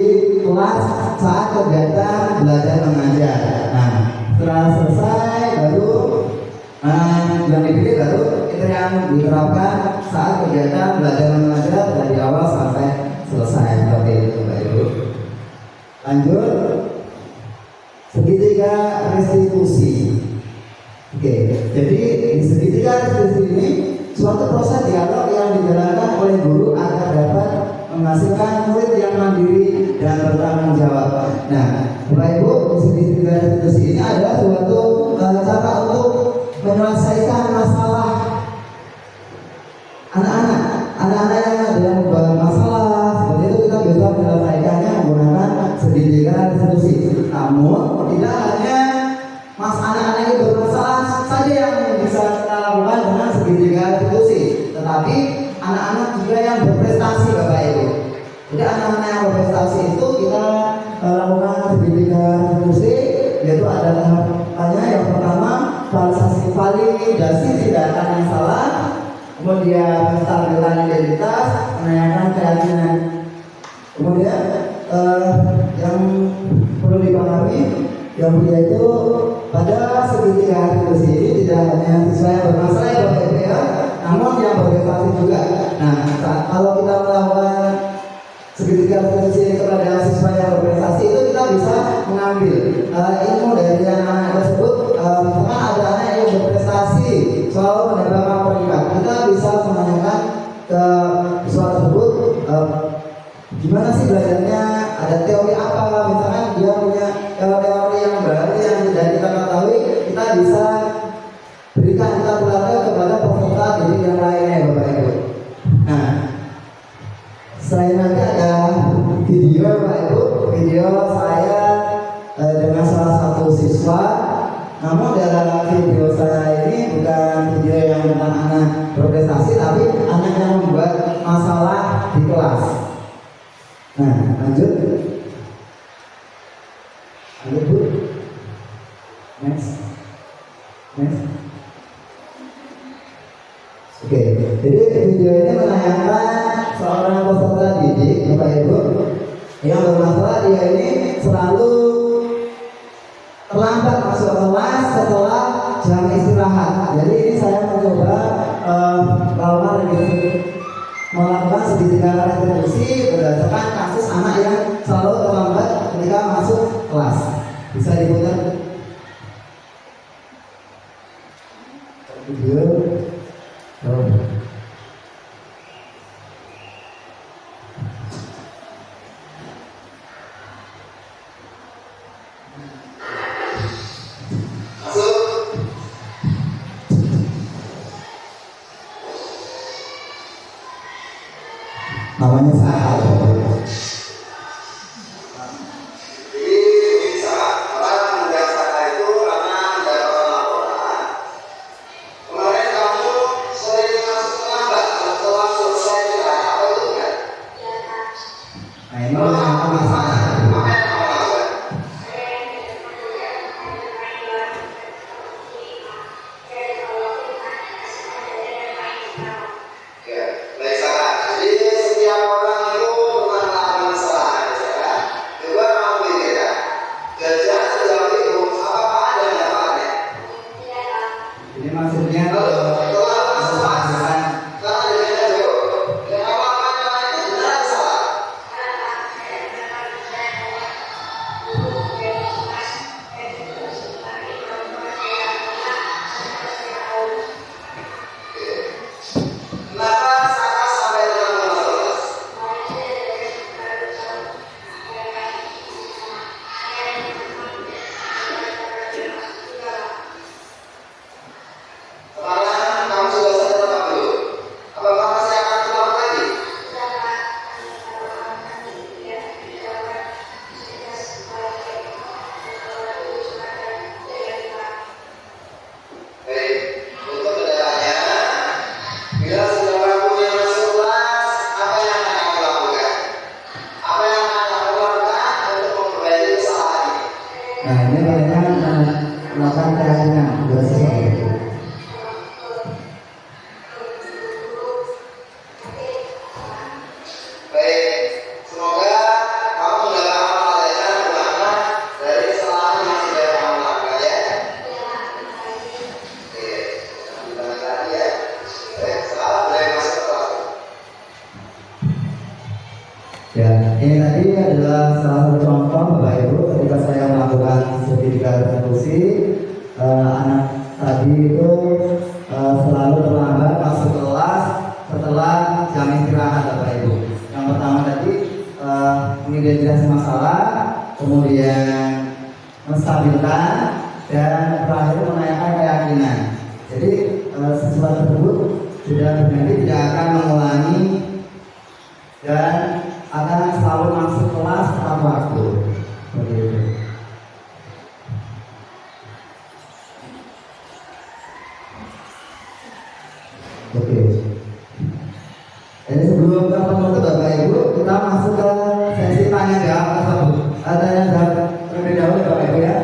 kelas saat kegiatan belajar mengajar. Nah setelah selesai baru yang dipilih baru itu yang diterapkan saat kegiatan belajar mengajar dari awal sampai selesai. Seperti itu Bapak Ibu. Lanjut, segitiga restitusi. Oke, jadi di segitiga diskusi ini suatu proses dialog yang dijalankan oleh guru agar dapat menghasilkan murid yang mandiri dan bertanggung jawab. Nah, Bapak Ibu, di segitiga diskusi ini adalah suatu cara untuk menyelesaikan masalah anak-anak yang ada membuat masalah seperti itu, kita bisa menyelesaikannya menggunakan segitiga diskusi. Namun tidak hanya anak-anak yang bermasalah saja yang bisa kita lakukan dengan segitiga diskusi, tetapi anak-anak juga yang berprestasi, Bapak Ibu. Jadi anak-anak yang berprestasi itu kita lakukan segitiga diskusi, yaitu ada tahapannya. Yang pertama, validasi tindakan yang salah, kemudian penstabilan identitas, menanyakan keyakinan. Kemudian yang perlu dipahami yang mulia itu pada segitiga diskusi ini tidak hanya siswa yang bermasalah ya Bapak Ibu ya, namun yang berprestasi juga. Nah, kalau kita melakukan segitiga diskusi ini kepada siswa yang berprestasi itu kita bisa mengambil ilmu dari anak-anak tersebut. Misalkan ada anak yang berprestasi selalu mendapatkan peringkat, kita bisa menanyakan ke siswa tersebut gimana sih belajarnya, ada teori apa, misalkan dia punya teori yang baru yang tidak kita ketahui, kita bisa berikan, kita tularkan kepada peserta didik yang lainnya Bapak Ibu. Nah, selain nanti ada video Bapak Ibu, video saya dengan salah satu siswa. Namun dalam video saya ini bukan video yang tentang anak berprestasi, tapi anak yang membuat masalah di kelas. Nah, lanjut Bu. Next. Oke, jadi video ini menayangkan seorang peserta didik Bapak Ibu yang bermasalah. Dia ini selalu terlambat masuk kelas setelah jam istirahat. Jadi ini saya mencoba melakukan segitiga restitusi berdasarkan kasus anak yang selalu terlambat ketika masuk kelas. Bisa diputar video. Namanya Sahal. Jadi bisa orang muda Sahal itu karena mendapat laporan kemarin kamu sering masuk terlambat setelah selesai istirahat, apa itu enggak? Nah, ini menanyakan masalah. Apa yang kamu lakukan? Ya, baik salah. Jadi setiap orang itu pernah melakukan kesalahan, ya. Coba kamu pikirkan, gajah sejauh itu apakah ada manfaatnya? Ini maksudnya Setelah kesalahan, kalau ada gajah jauh, dan apakah itu benar atau salah? Kenapa Saka sampai terlambat masuk kelas? Sekarang kamu sudah sadar apa belum? Apakah masih akan terlambat lagi? Baik, untuk kedepannya, bila sudah waktunya masuk kelas, apa yang akan kamu lakukan? Apa yang akan kamu lakukan untuk memperbaiki kesalahan ini? Nah, ini menanyakan melakukan keyakinan bersih. Baik, semoga kamu mendapatkan pelajaran bermakna dari kesalahan yang sudah kamu lakukan ya. Oke, kita lagi ya. Baik, sekarang boleh masuk ke kelas. Ya, ini tadi adalah salah satu contoh Bapak Ibu ketika saya melakukan segitiga diskusi anak tadi itu selalu terlambat masuk kelas setelah jam istirahat Bapak Ibu. Yang pertama tadi mengidentifikasi masalah, kemudian menstabilkan, dan terakhir menanyakan keyakinan. Jadi siswa tersebut sudah berjanji tidak akan mengulangi dan akan selalu masuk kelas tepat waktu. Seperti itu. Oke. Jadi sebelum ke penutup Bapak Ibu, kita masuk ke sesi tanya jawab tersebut. Tanya jawab terlebih dahulu Bapak Ibu ya.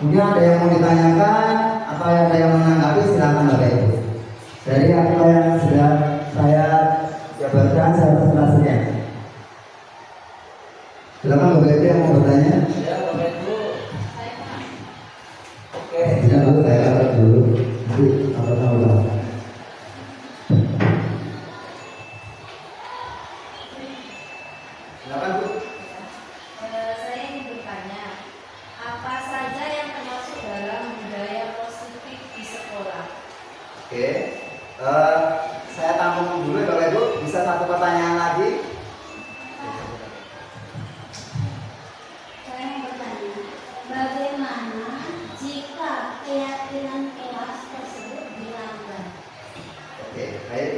Mungkin ada yang mau ditanyakan atau ada yang menanggapi, silakan Bapak Ibu. Dari apa yang sudah saya jabarkan, saya presentasinya. Silakan Bapak Ibu yang mau bertanya. Ya, Bapak Ibu. Oke, Tidak dulu, saya angkat dulu. Nanti apa tahu lah. Silakan Bu. Saya ingin bertanya, apa saja yang termasuk dalam budaya positif di sekolah? Oke. Saya tampung dulu ya Bapak Ibu. Bisa satu pertanyaan lagi? Saya ingin bertanya, bagaimana jika keyakinan kelas tersebut dilanggar? Oke, baik.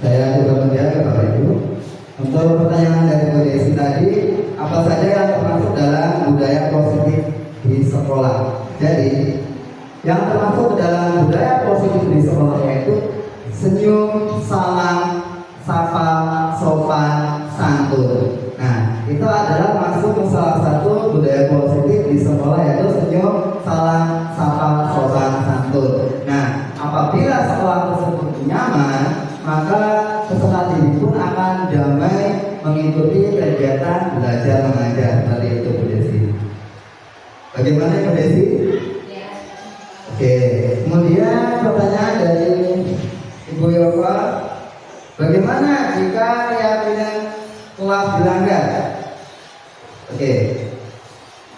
Saya coba menjawab ya Bapak Ibu. Untuk pertanyaan dari Bu Desi tadi, apa saja yang termasuk dalam budaya positif di sekolah? Jadi, yang termasuk dalam budaya positif di sekolah yaitu senyum, salam, sapa, sopan, santun. Nah, itu adalah masuk ke salah satu budaya positif di sekolah yaitu senyum, salam, sapa, sopan, santun. Nah, apabila sekolah tersebut nyaman, maka peserta didik pun akan damai mengikuti kegiatan belajar mengajar. Seperti itu Bu Desi. Bagaimana Bu Desi? Ya. Oke, kemudian pertanyaan dari Ibu Yova, bagaimana jika keyakinan kelas dilanggar? Oke,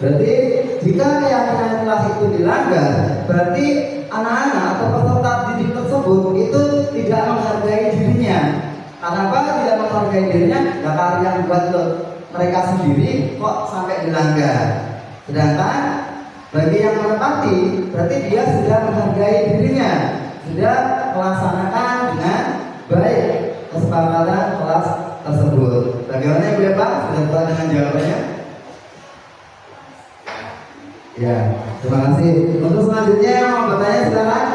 berarti jika keyakinan kelas itu dilanggar, berarti anak-anak atau peserta didik tersebut itu tidak menghargai dirinya. Kenapa tidak menghargai dirinya? Ya karena yang buat mereka sendiri kok sampai dilanggar. Sedangkan bagi yang menepati, berarti dia sudah menghargai dirinya, sudah melaksanakan dengan baik kesepakatan kelas tersebut. Bagaimana Ibu Pak? Sudah puas dengan jawabannya? Ya, terima kasih. Untuk selanjutnya yang mau bertanya silakan.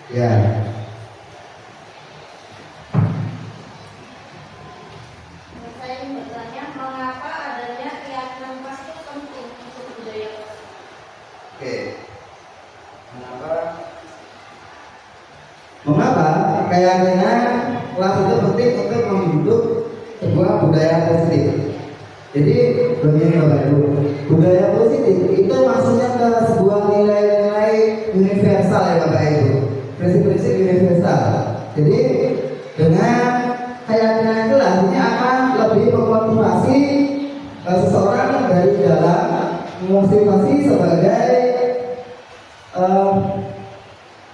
Ya. Saya ingin bertanya, mengapa adanya keyakinan kelas itu penting untuk budaya kelas? Oke. Mengapa keyakinan kelas itu penting untuk membentuk sebuah budaya positif? Jadi begini Bapak Ibu, budaya positif itu maksudnya ke sebuah nilai-nilai universal ya Bapak Ibu, prinsip-prinsip universal. Jadi dengan keyakinan itu nantinya akan lebih memotivasi seseorang dari dalam memotivasi sebagai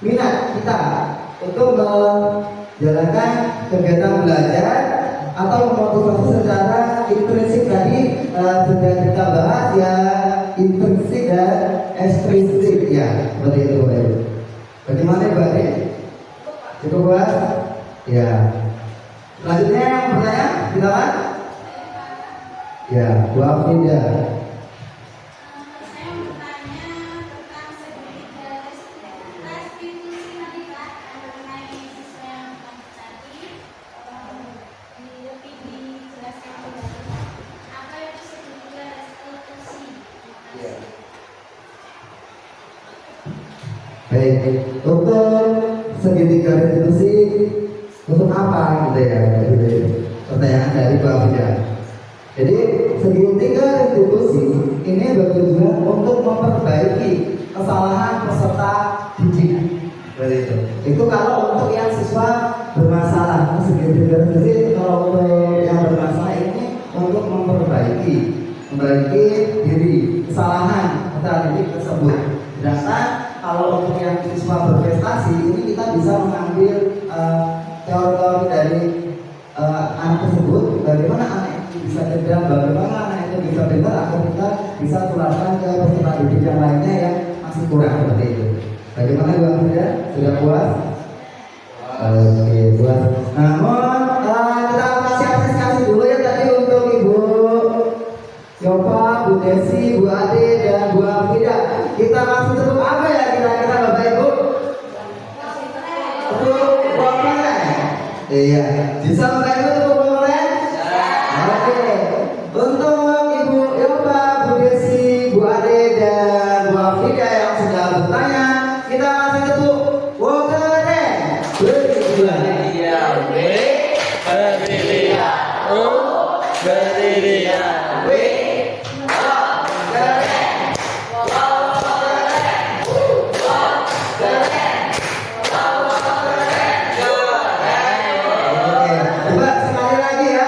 minat kita untuk menjalankan kegiatan belajar atau memotivasi secara intrinsik tadi sudah kita bahas ya, intrinsik dan ekstrinsik ya, seperti itu Pak Ibu. Bagaimana Mbak Ri? Cukup Pak? Ya. Selanjutnya yang bertanya, silakan. Ya, Bu Afida. Saya mau bertanya tentang restitusi habitat mengenai siswa yang tadi lebih dijelaskan kembali. Apa itu segitiga restitusi? Ya. Baik, untuk segitiga restitusi untuk apa gitu ya? Pertanyaan dari Pak Afida. Jadi segitiga restitusi ini bertujuan untuk memperbaiki kesalahan peserta didik. Seperti itu. Itu kalau untuk yang siswa bermasalah, segitiga restitusi kalau untuk yang bermasalah ini untuk memperbaiki diri, kesalahan peserta didik tersebut. Sedangkan kalau untuk yang siswa berprestasi ini kita bisa mengambil teori-teori dari anak tersebut, bagaimana anak itu bisa cerdas, bagaimana anak itu bisa pintar, agar kita bisa tularkan ke peserta didik yang lainnya yang masih kurang seperti itu. Bagaimana Bu Amida? Sudah puas? Oke, puas. Namun kita kasih apresiasi dulu ya tadi untuk Ibu Yopa, Bu Desi, Bu Ade, dan Bu Amida. Kita kasih tepuk apa ya kira-kira Bapak Ibu? Tepuk boleh? Iya. Bisa Bapak Ibu tepuk boleh? Oke. Untuk Ibu Yopa, Bu Desi, Bu Ade, dan Bu Amida yang sudah bertanya, kita kasih tepuk boleh. Coba sekali lagi ya.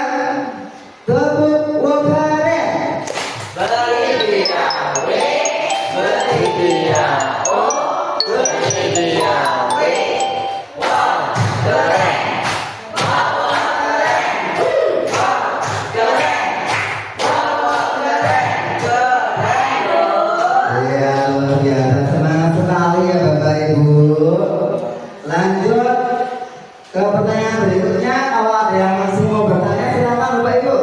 Tepuk wakare. Iya, luar biasa, semangat sekali ya Bapak Ibu. Lanjut ke pertanyaan berikutnya. Kalau ada yang masih mau bertanya, silakan Bapak Ibu.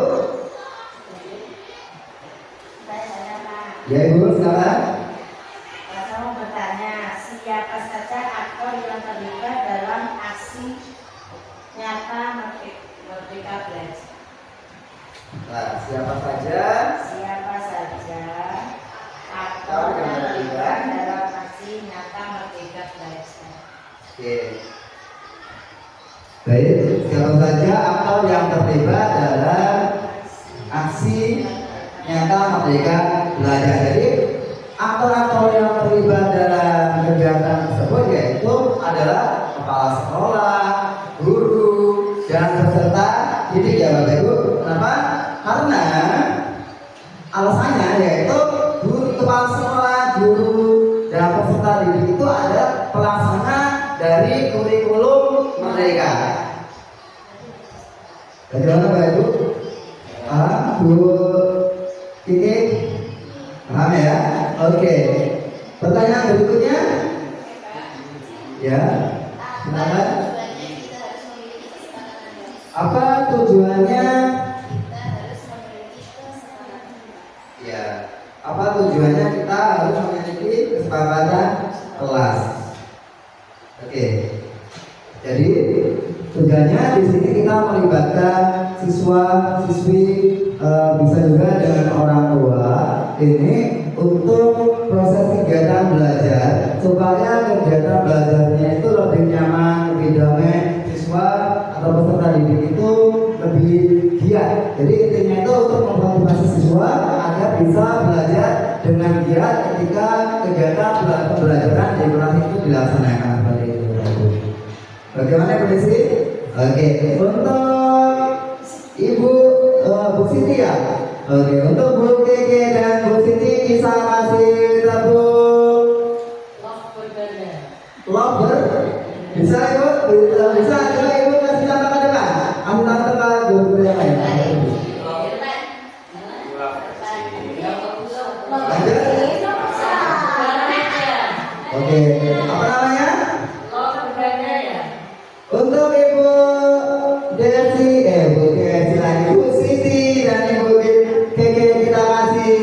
Saya Pak. Ya Ibu, silakan. Saya mau bertanya, siapa saja aktor yang terlibat dalam aksi nyata Merdeka Belajar? Nah, siapa saja? Siapa saja aktor yang terlibat dalam aksi nyata Merdeka Belajar? Oke. Baik, siapa saja aktor yang terlibat dalam aksi nyata Merdeka Belajar. Jadi aktor-aktor yang terlibat dalam kegiatan tersebut yaitu adalah kepala sekolah, guru, dan peserta didik ya Bapak Ibu. Kenapa? Karena alasannya yaitu guru, kepala sekolah, guru, dan peserta didik itu ada pelaksana dari kurikulum Merdeka. Bagaimana Bapak Ibu? Paham Bu Kiki? Paham ya? Oke. Pertanyaan berikutnya? Ya. Silakan. Apa tujuannya? Ya. Apa tujuannya kita harus memiliki kesepakatan kelas? Oke. Jadi tujuannya di sini kita melibatkan siswa-siswi, bisa juga dengan orang tua ini untuk proses kegiatan belajar supaya kegiatan belajarnya itu lebih nyaman, lebih damai, siswa atau peserta didik itu lebih giat. Jadi intinya itu untuk memotivasi siswa agar bisa belajar dengan giat ketika kegiatan pembelajaran di kelas itu dilaksanakan seperti itu. Bagaimana kondisi? Oke, untuk Ibu Bu Siti ya. Oke, untuk Bu Keke dan Bu Siti bisa kasih tepuk lover. Bisa Ibu? Bisa coba Ibu kasih contoh ke depan. Kasih contoh ke guru yang lain. Lanjut. Oke, apa namanya? Untuk Ibu Desi, Bu Desi lagi, Bu Siti dan Ibu Keke kita kasih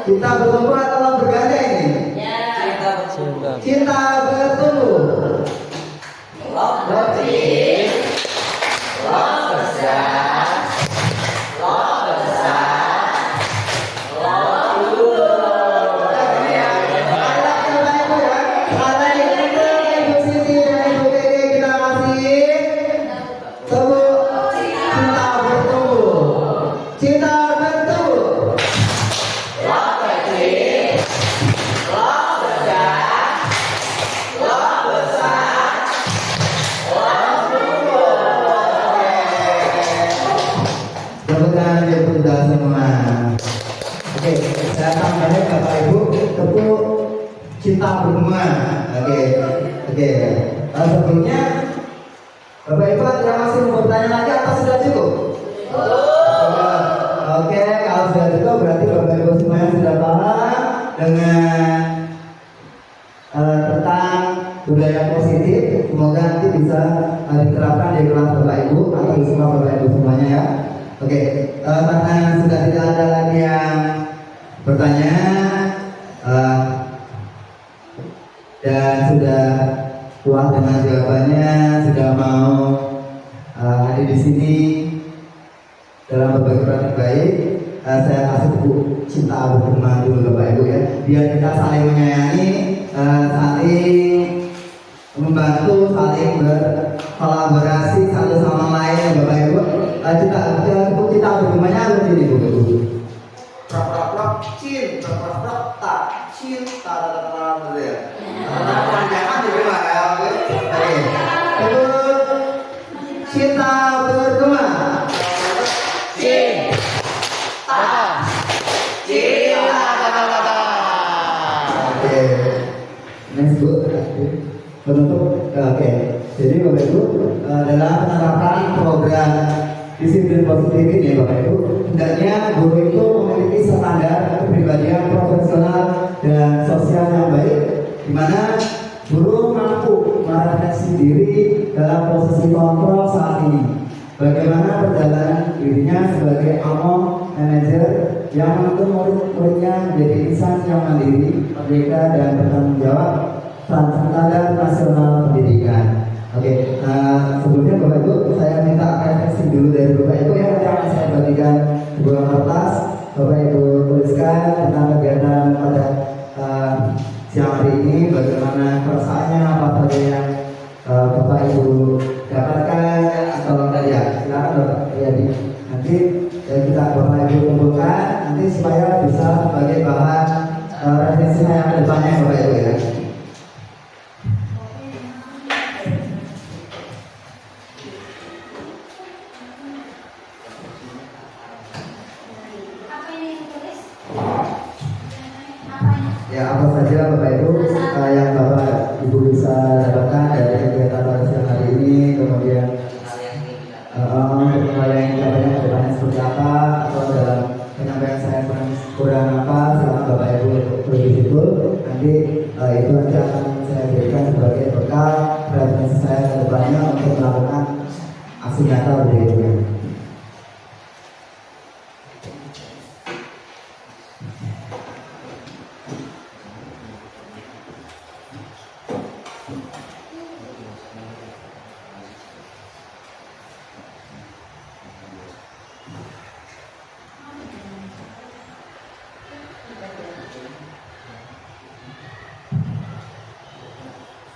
cinta bertumbuh atau berganda ini? Cinta bertumbuh. Cinta bertumbuh. tambahin Bapak Ibu tepuk cinta berhubungan. Oke. Sebelumnya Bapak Ibu yang masih mau bertanya lagi atau sudah cukup? Oke, kalau sudah cukup berarti Bapak Ibu semuanya sudah paham dengan tentang budaya positif. Semoga nanti bisa diterapkan di kelas Bapak Ibu atau di semua Bapak Ibu semuanya ya. Oke, karena sudah tidak ada lagi yang bertanya dan sudah puas dengan jawabannya, sudah mau hadir di sini dalam berbagai praktik baik, saya kasih buku cinta bergema dulu Bapak Ibu ya, biar kita saling menyayangi, saling membantu, saling berkolaborasi satu sama lain Bapak Ibu. Kita bergemanya harus ini Bapak Ibu. Cinta ya. Jangan bergema ya. Oke. Cinta bergema. Oke. Next book. Penutup. Oke. Jadi Bapak Ibu dalam penerapan program disiplin positif ini Bapak Ibu, hendaknya guru itu memiliki standar kepribadian profesional dan sosial yang baik, di mana guru mampu merefleksi diri dalam posisi kontrol saat ini. Bagaimana perjalanan dirinya sebagai among manajer yang menuntun murid-muridnya menjadi insan yang mandiri, merdeka dan bertanggung jawab standar nasional pendidikan. Oke, sebelumnya Bapak Ibu saya minta refleksi dulu dari Bapak Ibu ya, nanti akan saya bagikan sebuah kertas. Bapak Ibu tuliskan tentang kegiatan pada siang hari ini, bagaimana perasaannya, apa saja yang Bapak Ibu dapatkan atau ya silakan Bapak Riyadi. Nanti kita Bapak Ibu kumpulkan nanti supaya bisa sebagai bahan refleksi saya ke depannya Bapak Ibu ya. Ya, apa saja Bapak Ibu yang Bapak Ibu bisa dapatkan dari kegiatan pada siang hari ini, kemudian hal yang jawabannya ke depannya seperti apa, atau dalam penyampaian saya kurang apa, silakan Bapak Ibu lebih detail. Nanti itu nanti akan saya berikan sebagai bekal referensi saya ke depannya untuk melakukan aksi nyata berikutnya.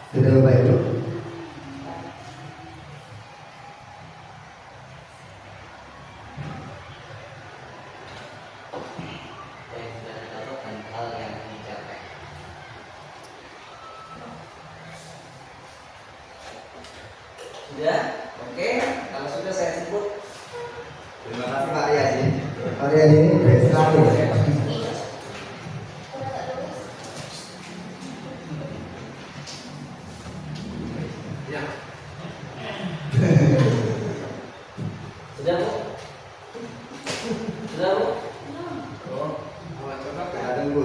Sudah Bapak Ibu. Sudah? Oke, kalau sudah saya sebut. Terima kasih Pak Riyadi. Pak Riyadi, silakan. Sudah Bu? Sudah Bu? Oh, coba kita tunggu.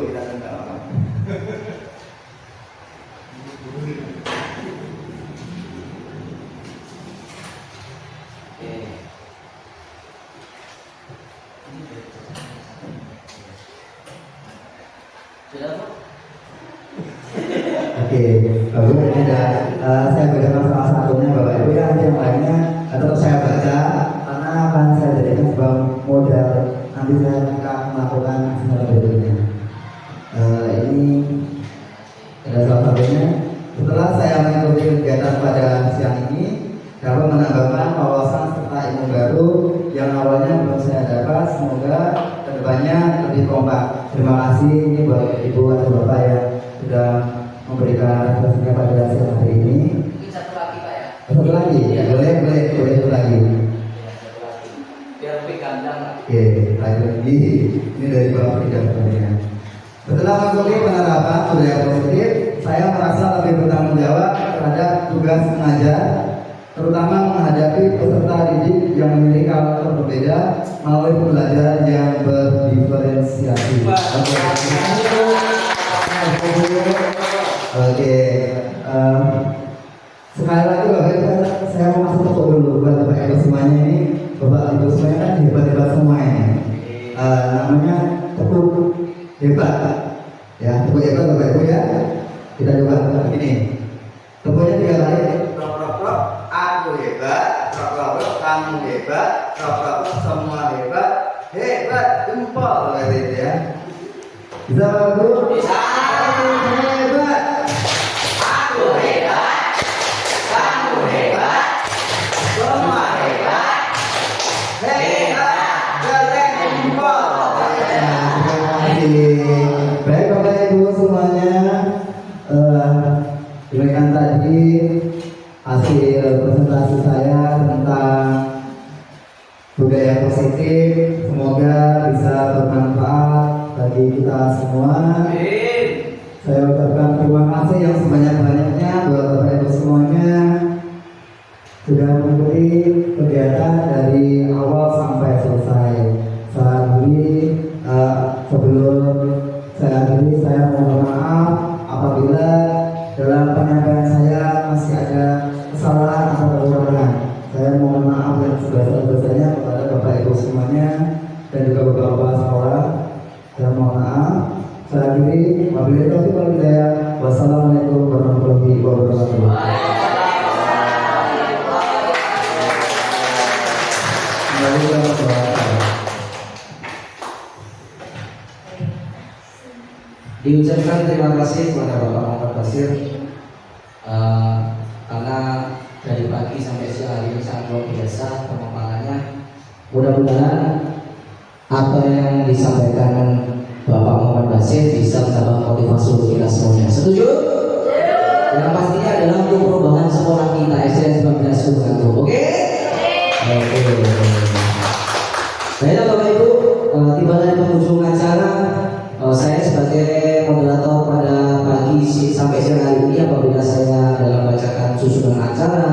Sudah Bu? Oke, bagus ini ada saya bacakan salah satunya Bapak Ibu ya, yang lainnya tetap saya baca karena akan saya jadikan sebuah modal nanti saya akan melakukan aksi berikutnya. Ini ada salah satunya. Setelah saya mengikuti kegiatan pada siang ini, dapat menambahkan wawasan serta ilmu baru yang awalnya belum saya dapat. Semoga kedepannya lebih kompak. Terima kasih ini buat Ibu atau Bapak yang sudah memberikan refleksinya pada siang hari ini. Mungkin satu lagi Pak ya? Satu lagi? Ya. Boleh satu lagi. Satu lagi. Biar lebih gandang Pak. Oke, lagi. Ini dari Bapak Tidak sebenarnya. Setelah mengikuti penerapan budaya positif, saya merasa lebih bertanggung jawab terhadap tugas mengajar, terutama menghadapi peserta didik yang memiliki karakter berbeda melalui pembelajaran yang berdiferensiasi. Oke, sekali lagi Bapak Ibu, saya mau masuk tepuk dulu buat Bapak Ibu semuanya ini. Bapak Ibu semuanya kan hebat-hebat semua ini. Namanya tepuk hebat, ya tepuk hebat Bapak Ibu ya. Kita coba begini, tepuknya 3 kali. Rok rok rok, aku hebat. Rok rok rok, kamu hebat. Rok rok rok, semua hebat. Hebat, jempol gitu ya. Bisa Bapak Ibu? Bisa. Hebat. Aku hebat. Kamu hebat. Semua hebat. Hebat. Keren jempol. Terima kasih. Baik Bapak Ibu semuanya, demikian tadi hasil presentasi saya tentang budaya positif. Semoga bisa bermanfaat bagi kita semua. Saya ucapkan terima kasih yang sebanyak-banyaknya buat Bapak Ibu semuanya sudah mengikuti kegiatan dari awal sampai selesai. Saat ini sebelum saya akhiri, saya mohon maaf apabila dalam penyampaian saya masih ada kesalahan atau kekurangan. Saya mohon maaf yang sebesar-besarnya kepada Bapak Ibu semuanya dan juga Bapak-Bapak sekolah. Saya mohon maaf. Saya akhiri. Wabillahi taufiq wal hidayah. Wassalamualaikum warahmatullahi wabarakatuh. Diucapkan terima kasih kepada Bapak Muhammad Basir karena dari pagi sampai siang hari ini sangat luar biasa pemaparannya. Mudah-mudahan apa yang disampaikan Bapak Muhammad Basir bisa menambah motivasi untuk kita semuanya. Setuju? Yang pastinya adalah untuk perubahan sekolah kita SDN 19 Sukarto. Oke? Oke. Baiklah Bapak Ibu, tiba dari penghujung acara. Saya sebagai moderator pada pagi sampai siang hari ini, apabila saya dalam bacakan susunan acara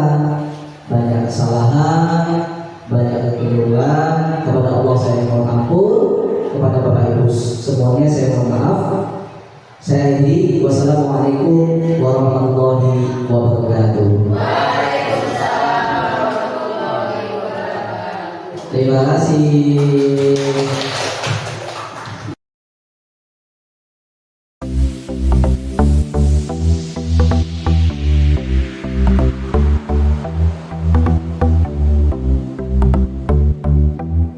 banyak kesalahan, banyak kekeliruan, kepada Allah saya mohon ampun, kepada Bapak Ibu semuanya saya mohon maaf. Saya akhiri. Wassalamualaikum warahmatullahi wabarakatuh. Terima kasih.